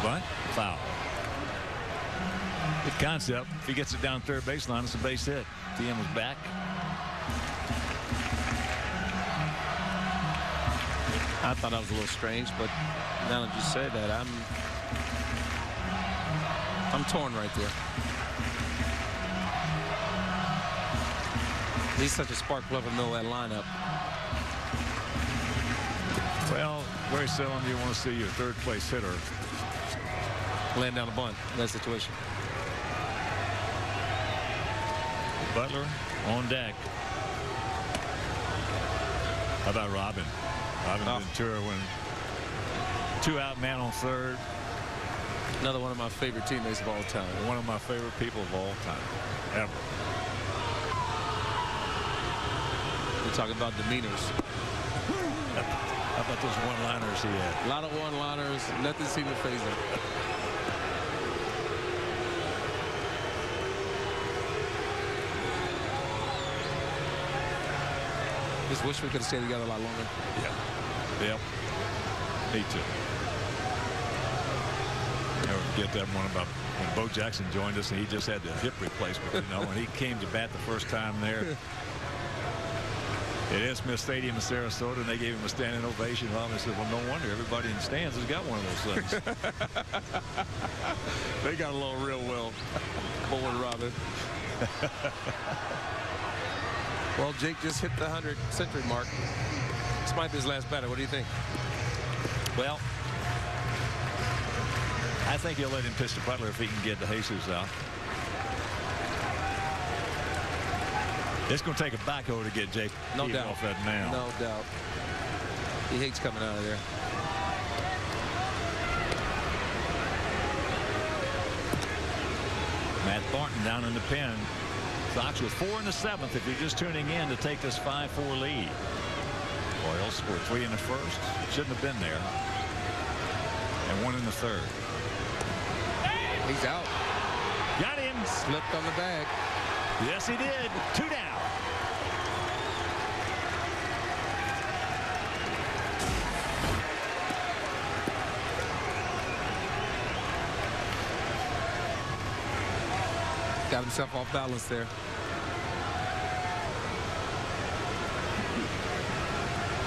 Bunt, foul. Good concept. If he gets it down third baseline, it's a base hit. TM was back. I thought that was a little strange, but now that you say that, I'm torn right there. He's such a spark plug in the middle of that lineup. Well, very seldom you want to see your third place hitter laying down a bunt in that situation. Butler on deck. How about Robin? Robin Ventura when 2 out, man on third. Another one of my favorite teammates of all time. One of my favorite people of all time, ever. We're talking about demeanors. How about those one-liners he had? A lot of one-liners. Nothing seemed to faze him. Just wish we could have stayed together a lot longer. Yeah. Yep. Me too. Never forget that one about when Bo Jackson joined us and he just had the hip replacement, you know, when he came to bat the first time there at S. Smith Stadium in Sarasota, and they gave him a standing ovation. Robin said, well, no wonder everybody in the stands has got one of those things. They got along real well. Bo and Robin. Well, Jake just hit the 100-century mark. This might be his last batter. What do you think? Well, I think he'll let him pitch to Butler if he can get De Jesus out. It's going to take a backhoe to get Jake no doubt off that mound. No doubt. He hates coming out of there. Matt Thornton down in the pen. Sox with 4 in the 7th if you're just tuning in to take this 5-4 lead. Royals scored 3 in the first. Shouldn't have been there. And 1 in the third. He's out. Got him. Slipped on the bag. Yes, he did. 2 down. Got himself off balance there.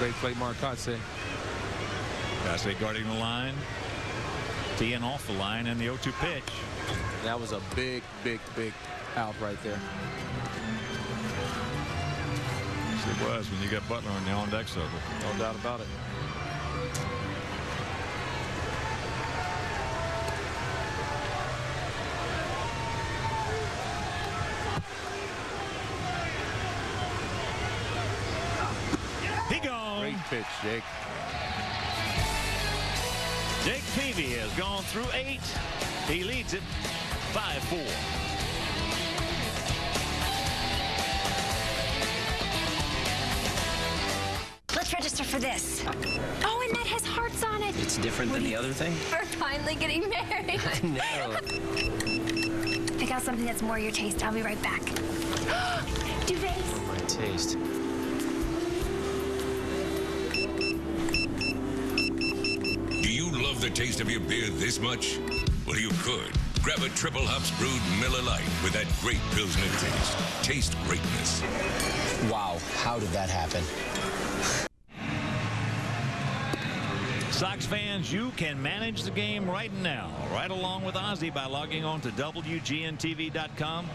Great play, Marcotte. Gossett guarding the line. Teeing off the line and the 0-2 pitch. That was a big, big, big out right there. Yes, it was when you got Butler in the on-deck circle. No doubt about it. He gone. Great pitch, Jake. Jake Peavy has gone through 8. He leads it 5-4. Let's register for this. Oh, and that has hearts on it. It's different than the other thing? We're finally getting married. I know. Pick out something that's more your taste. I'll be right back. Duvets. My taste. Do you love the taste of your beer this much? Well, you could. Grab a triple hops brewed Miller Lite with that great Pilsner taste. Taste greatness. Wow, how did that happen? Sox fans, you can manage the game right now, right along with Ozzie, by logging on to WGNTV.com.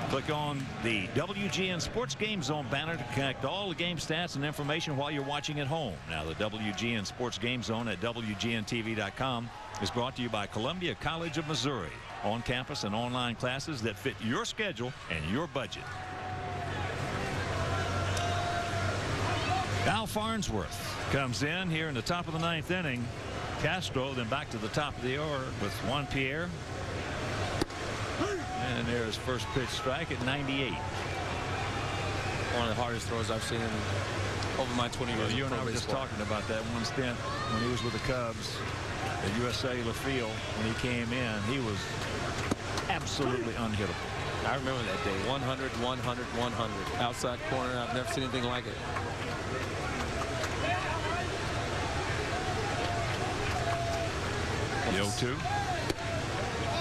Click on the WGN Sports Game Zone banner to connect all the game stats and information while you're watching at home. Now, the WGN Sports Game Zone at WGNTV.com is brought to you by Columbia College of Missouri. On-campus and online classes that fit your schedule and your budget. Al Farnsworth comes in here in the top of the 9th inning. Castro then back to the top of the order with Juan Pierre. And there's first pitch strike at 98. One of the hardest throws I've seen over my 20 years. You and I were just talking about that one stint when he was with the Cubs at US Cellular Field. When he came in, he was absolutely unhittable. I remember that day. 100, 100, 100. Outside corner. I've never seen anything like it. The 0-2.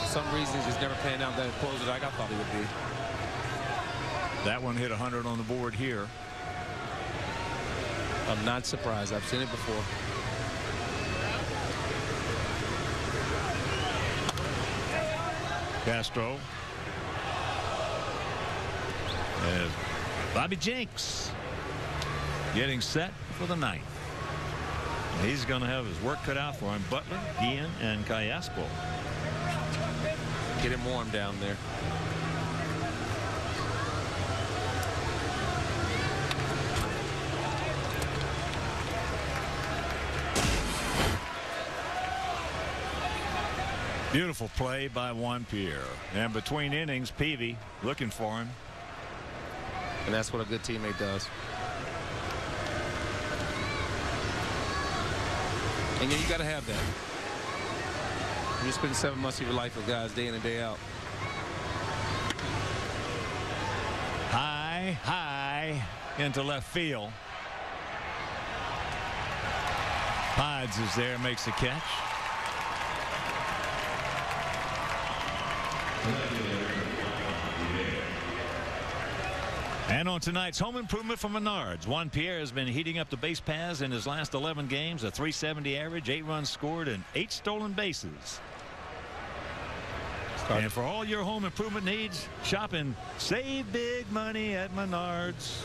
For some reason, he's just never panned out that closer like I thought he would be. That one hit 100 on the board here. I'm not surprised. I've seen it before. Castro. And Bobby Jenks getting set for the 9th. He's going to have his work cut out for him. Butler, Guillen, and Callaspo. Get him warm down there. Beautiful play by Juan Pierre. And between innings, Peavy looking for him. And that's what a good teammate does. And you got to have that. You spend 7 months of your life with guys day in and day out. High into left field. Pods is there, makes the catch. And on tonight's home improvement from Menards, Juan Pierre has been heating up the base paths in his last 11 games, a .370 average, 8 runs scored, and 8 stolen bases. And for all your home improvement needs, shop and save big money at Menards.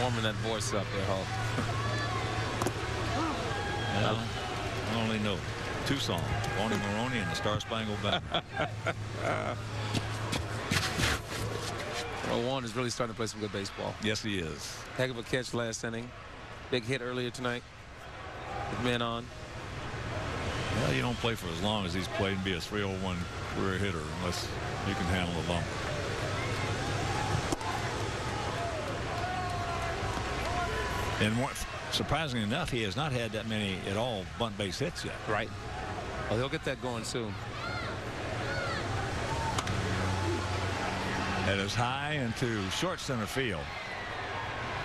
Warming that voice up there, Hulk. Well, I only know 2 songs, Bonnie Maroney and the Star Spangled Banner. Well, Juan is really starting to play some good baseball. Yes, he is. Heck of a catch last inning. Big hit earlier tonight. With men on. Well, you don't play for as long as he's played and be a .301 career hitter unless you can handle the lump. And surprisingly enough, he has not had that many at all bunt base hits yet. Right. Well, he'll get that going soon. That is high into short center field.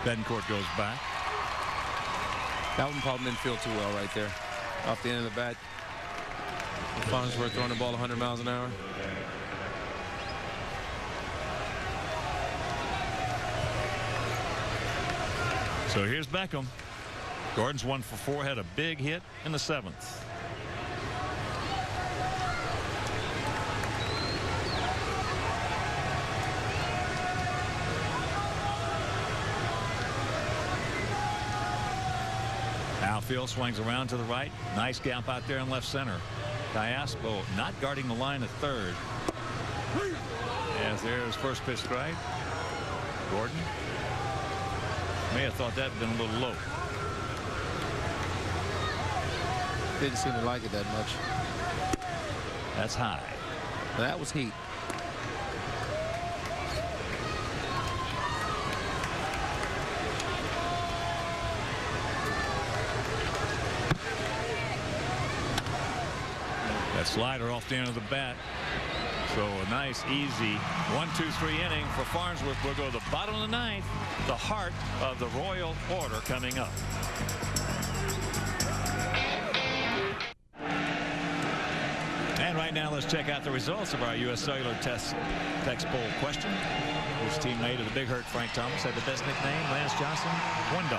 Betancourt goes back. That one probably didn't feel too well right there. Off the end of the bat. Farnsworth throwing the ball 100 miles an hour. So here's Beckham. Gordon's 1 for 4, had a big hit in the 7th. Outfield swings around to the right. Nice gap out there in left center. Diaspo not guarding the line at third. As there's first pitch strike. Gordon may have thought that had been a little low. Didn't seem to like it that much. That's high. That was heat. That slider off the end of the bat. So a nice, easy 1-2-3 inning for Farnsworth. We'll go to the bottom of the 9th. The heart of the Royal Order coming up. And right now, let's check out the results of our U.S. Cellular text poll question. Which teammate of the Big Hurt, Frank Thomas, had the best nickname? Lance Johnson, $1, 26%.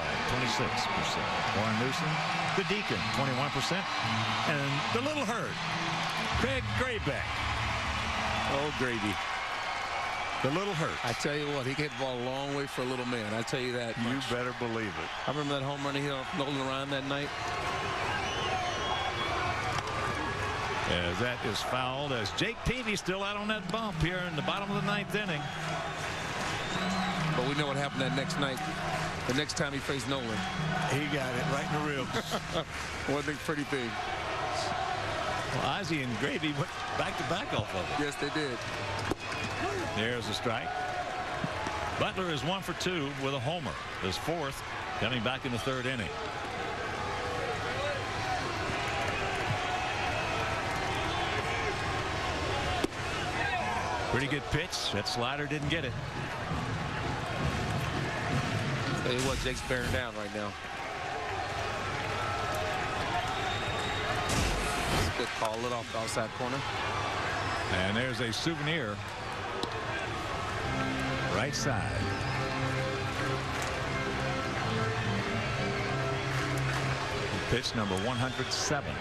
Warren Newsom, the Deacon, 21%. And the Little Hurt, Craig Graybeck. Oh, gravy. The Little Hurt. I tell you what, he hit the ball a long way for a little man. I tell you that much. You better believe it. I remember that home run he hit off Nolan Ryan that night. As that is fouled, as Jake Peavy still out on that bump here in the bottom of the 9th inning. But we know what happened that next night. The next time he faced Nolan. He got it right in the ribs. One thing pretty big. Well, Ozzie and Gravy went back to back off of it. Yes, they did. There's a strike. Butler is 1 for 2 with a homer. His 4th coming back in the 3rd inning. Pretty good pitch. That slider didn't get it. Tell you what, Jake's bearing down right now. That's a good call. Lit off the outside corner. And there's a souvenir. Right side. Pitch number 107.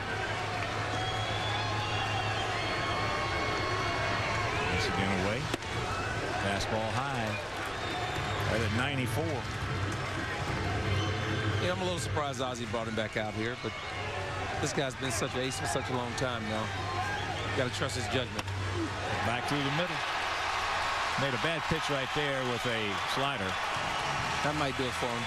Once again away. Fastball high. Right at 94. Yeah, I'm a little surprised Ozzie brought him back out here, but this guy's been such an ace for such a long time now. Got to trust his judgment. Back through the middle. Made a bad pitch right there with a slider. That might do it for him.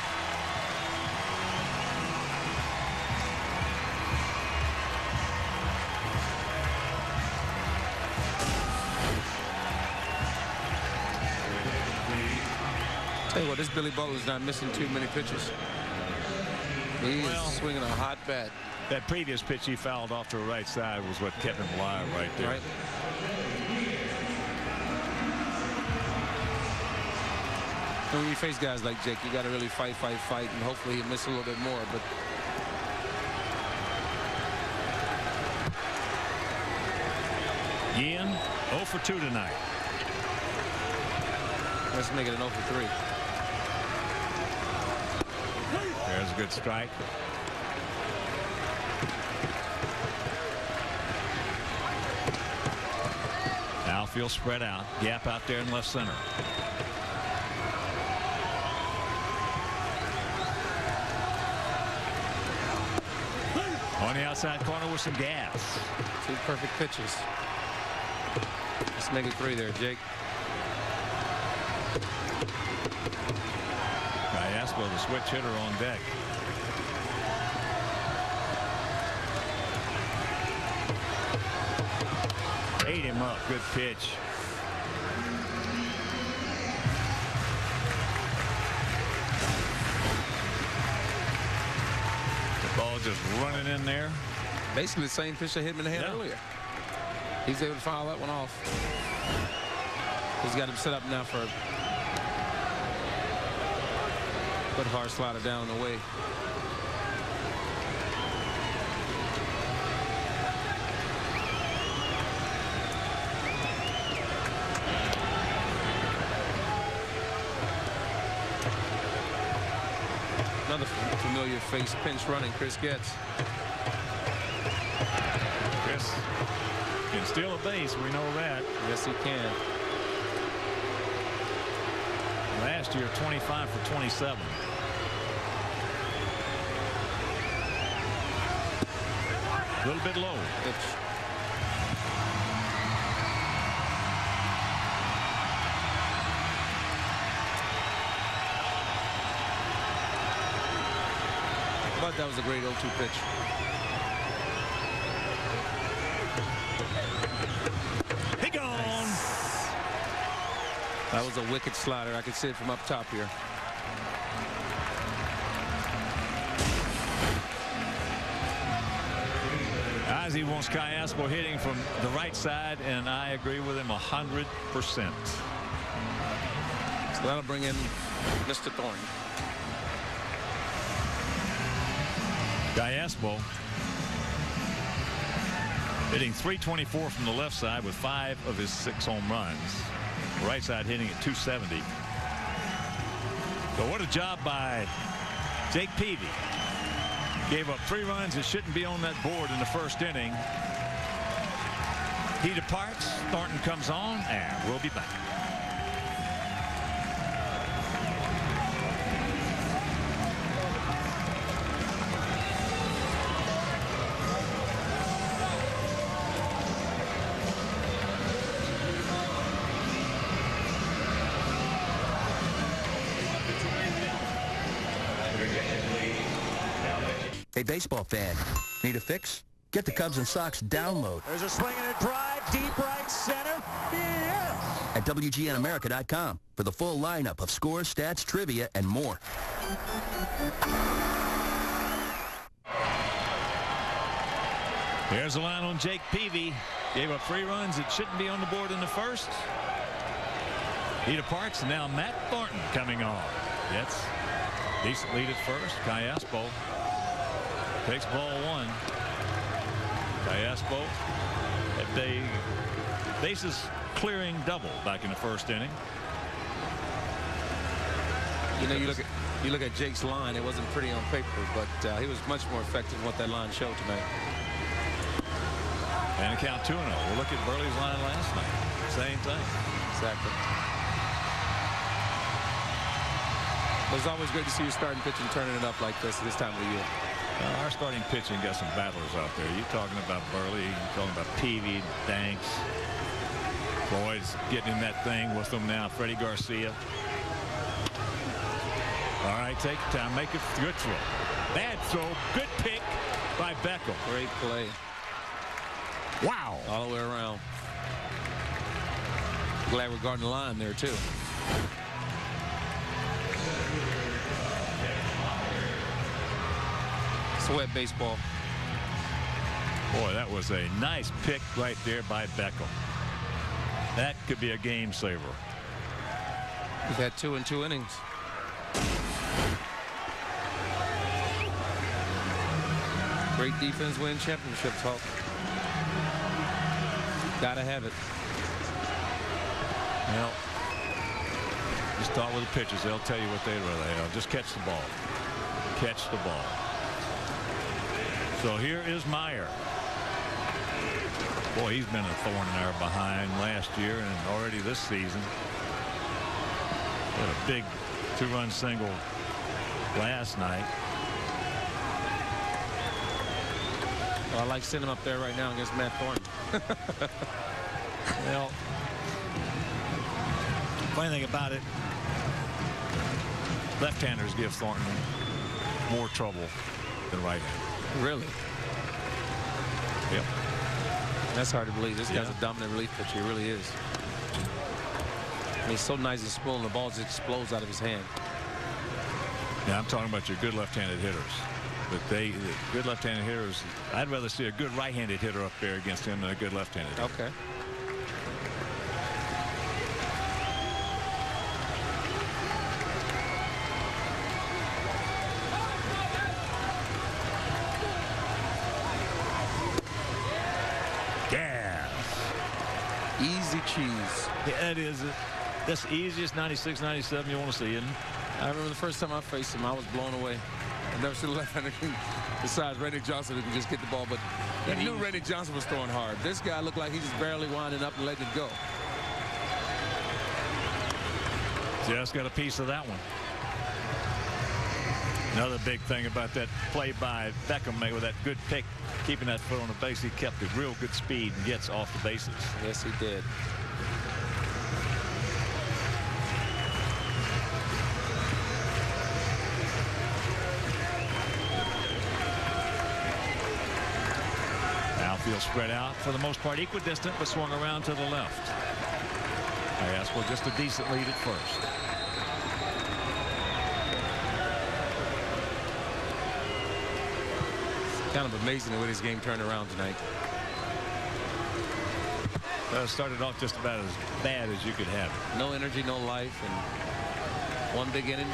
Tell you what, this Billy Butler's not missing too many pitches. He is swinging a hot bat. That previous pitch he fouled off to the right side was what kept him alive right there. Right. And when you face guys like Jake, you got to really fight, and hopefully he'll miss a little bit more. But Ian 0 for 2 tonight. Let's make it an 0 for 3. There's a good strike. Outfield spread out. Gap out there in left center. On the outside corner with some gas. 2 perfect pitches. Let's make it 3 there, Jake. Diaspo, the switch hitter, on deck. Ate him up. Good pitch. The ball just running in there. Basically the same pitch that hit him in the hand earlier. He's able to foul that one off. He's got him set up now for a good hard slider down the way. Another familiar face, pinch running, Chris Getz. Chris can steal a base, we know that. Yes, he can. Last year, 25 for 27. A little bit low. But that was a great 0-2 pitch. He gone. Nice. That was a wicked slider. I could see it from up top here. Ozzie wants Kai Aspel hitting from the right side, and I agree with him 100%. So that'll bring in Mr. Thornton. Kai Aspel hitting .324 from the left side with 5 of his 6 home runs. Right side hitting at .270. So what a job by Jake Peavy. Gave up 3 runs that shouldn't be on that board in the first inning. He departs. Thornton comes on, and we'll be back. Hey, baseball fan, need a fix? Get the Cubs and Sox download. There's a swing and a drive, deep right center. Yeah. At WGNAmerica.com for the full lineup of scores, stats, trivia, and more. There's a line on Jake Peavy. Gave up 3 runs that shouldn't be on the board in the first. He departs, and now Matt Thornton coming on. That's decent lead at first. Kai Aspel takes ball 1. Kai Aspel at the bases clearing double back in the first inning. You know, you look at Jake's line. It wasn't pretty on paper, but he was much more effective than what that line showed tonight. And a count 2-0. We'll look at Burley's line last night. Same thing. Exactly. But it's always great to see you starting pitching turning it up like this time of the year. Our starting pitching got some battlers out there. You're talking about Burley, you're talking about Peavy, Danks. Floyd's getting in that thing with them now. Freddie Garcia. All right, take your time. Make a good throw. Bad throw. Good pick by Beckham. Great play. Wow. All the way around. Glad we're guarding the line there, too. Sweat baseball. Boy, that was a nice pick right there by Beckham. That could be a game saver. We've had 2 in 2 innings. Great defense win championships, Hulk. Gotta have it. Well, just talk with the pitchers. They'll tell you what they'd rather have. Just catch the ball. Catch the ball. So here is Meyer. Boy, he's been a thorn in our behind last year and already this season. Had a big 2-run single last night. Well, I like sitting him up there right now against Matt Thornton. Well, funny thing about it, left-handers give Thornton more trouble than right-handers. Really? Yep. That's hard to believe. This guy's a dominant relief pitcher. He really is. And he's so nice and smooth, and the ball just explodes out of his hand. Yeah, I'm talking about your good left-handed hitters. But the good left-handed hitters, I'd rather see a good right-handed hitter up there against him than a good left-handed hitter. Okay. Easy cheese. Yeah, that is it. That's the easiest 96, 97 you want to see, isn't it? I remember the first time I faced him, I was blown away. never seen a left-hander besides Randy Johnson who can just get the ball, but you knew Randy Johnson was throwing hard. This guy looked like he's just barely winding up and letting it go. Just got a piece of that one. Another big thing about that play by Beckham with that good pick, keeping that foot on the base, he kept a real good speed and gets off the bases. Yes, he did. Outfield spread out for the most part equidistant, but swung around to the left. Well, just a decent lead at first. Kind of amazing the way this game turned around tonight. Started off just about as bad as you could have it. No energy, no life, and one big inning.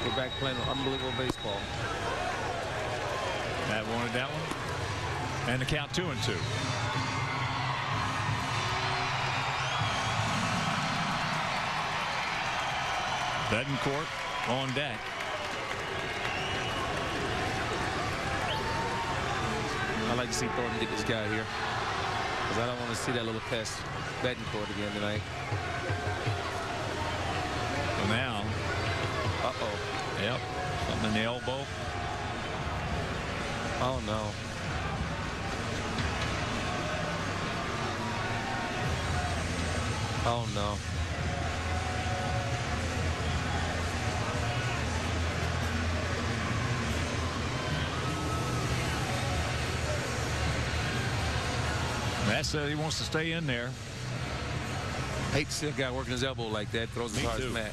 We're back playing unbelievable baseball. Matt wanted that one. And the count 2-2. Betancourt on deck. I'd like to see Thornton get this guy here, because I don't want to see that little pest Betancourt again tonight. So now, yep, something in the elbow. Oh no. Oh no. Matt said he wants to stay in there. Hate to see a guy working his elbow like that. Throws as hard as Matt.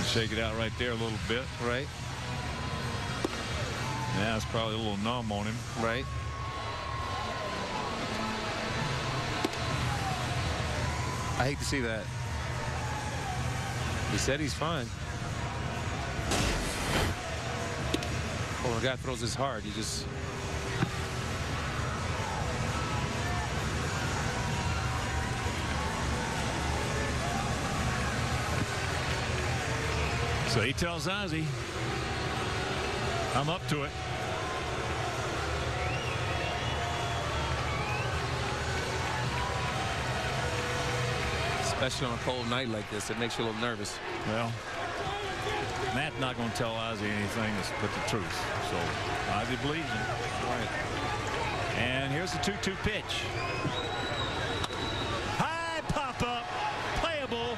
Shake it out right there a little bit. Right. Now it's probably a little numb on him. Right. I hate to see that. He said he's fine. When a guy throws this hard, you just... So he tells Ozzie, I'm up to it. Especially on a cold night like this, it makes you a little nervous. Well, Matt's not going to tell Ozzie anything but the truth. So Ozzie believes him. Right. And here's the 2-2 pitch. High pop up, playable.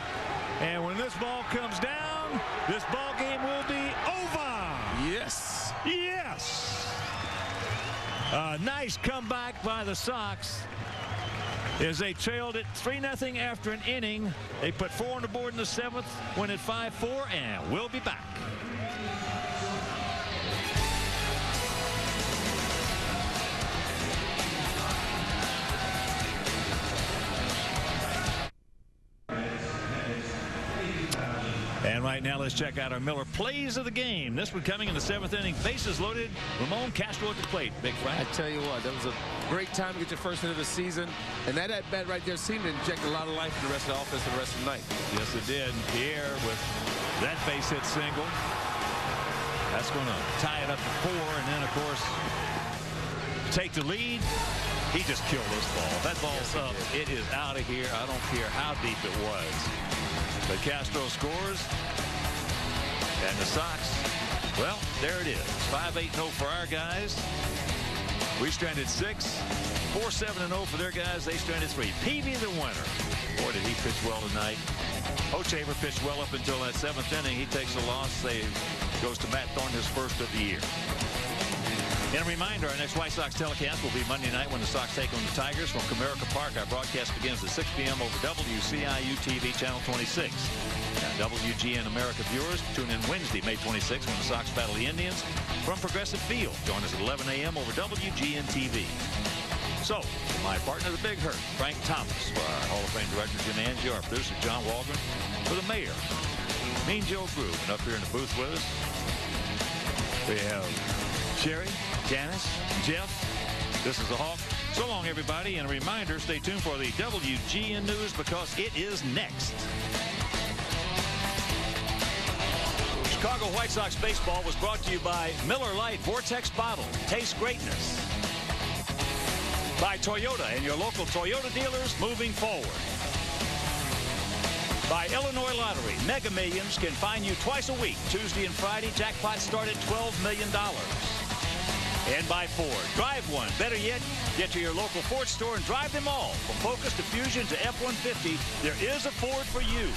And when this ball comes down, this ball game will be over. Yes. Yes. A nice comeback by the Sox. As they trailed it 3-0 after an inning. They put 4 on the board in the 7th, win it 5-4, and we'll be back. And right now, let's check out our Miller plays of the game. This one coming in the 7th inning. Bases loaded. Ramon Castro at the plate. Big Frank. I tell you what, that was a great time to get your first hit of the season. And that at-bat right there seemed to inject a lot of life in the rest of the offense and the rest of the night. Yes, it did. Pierre with that base hit single. That's going to tie it up to 4. And then, of course, take the lead. He just killed this ball. That ball's up. It is out of here. I don't care how deep it was. But Castro scores. And the Sox, well, there it is. 5-8-0 for our guys. We stranded 6. 4-7-0 for their guys. They stranded 3. Peavy the winner. Boy, did he pitch well tonight. Hochevar pitched well up until that 7th inning. He takes a loss. Goes to Matt Thornton, his first of the year. And a reminder, our next White Sox telecast will be Monday night when the Sox take on the Tigers from Comerica Park. Our broadcast begins at 6 p.m. over WCIU-TV Channel 26. Now, WGN America viewers, tune in Wednesday, May 26, when the Sox battle the Indians from Progressive Field. Join us at 11 a.m. over WGN-TV. So, my partner, the Big Hurt, Frank Thomas, for our Hall of Fame director, Jim Angier, our producer, John Waldron, for the mayor, Mean Joe Groove, and up here in the booth with us, we have Sherry, Janice, Jeff. This is the Hawk. So long, everybody, and a reminder, stay tuned for the WGN News because it is next. Chicago White Sox baseball was brought to you by Miller Lite Vortex Bottle. Taste greatness. By Toyota and your local Toyota dealers moving forward. By Illinois Lottery. Mega Millions can find you twice a week, Tuesday and Friday. Jackpots start at $12 million. And by Ford. Drive one. Better yet, get to your local Ford store and drive them all. From Focus to Fusion to F-150, there is a Ford for you.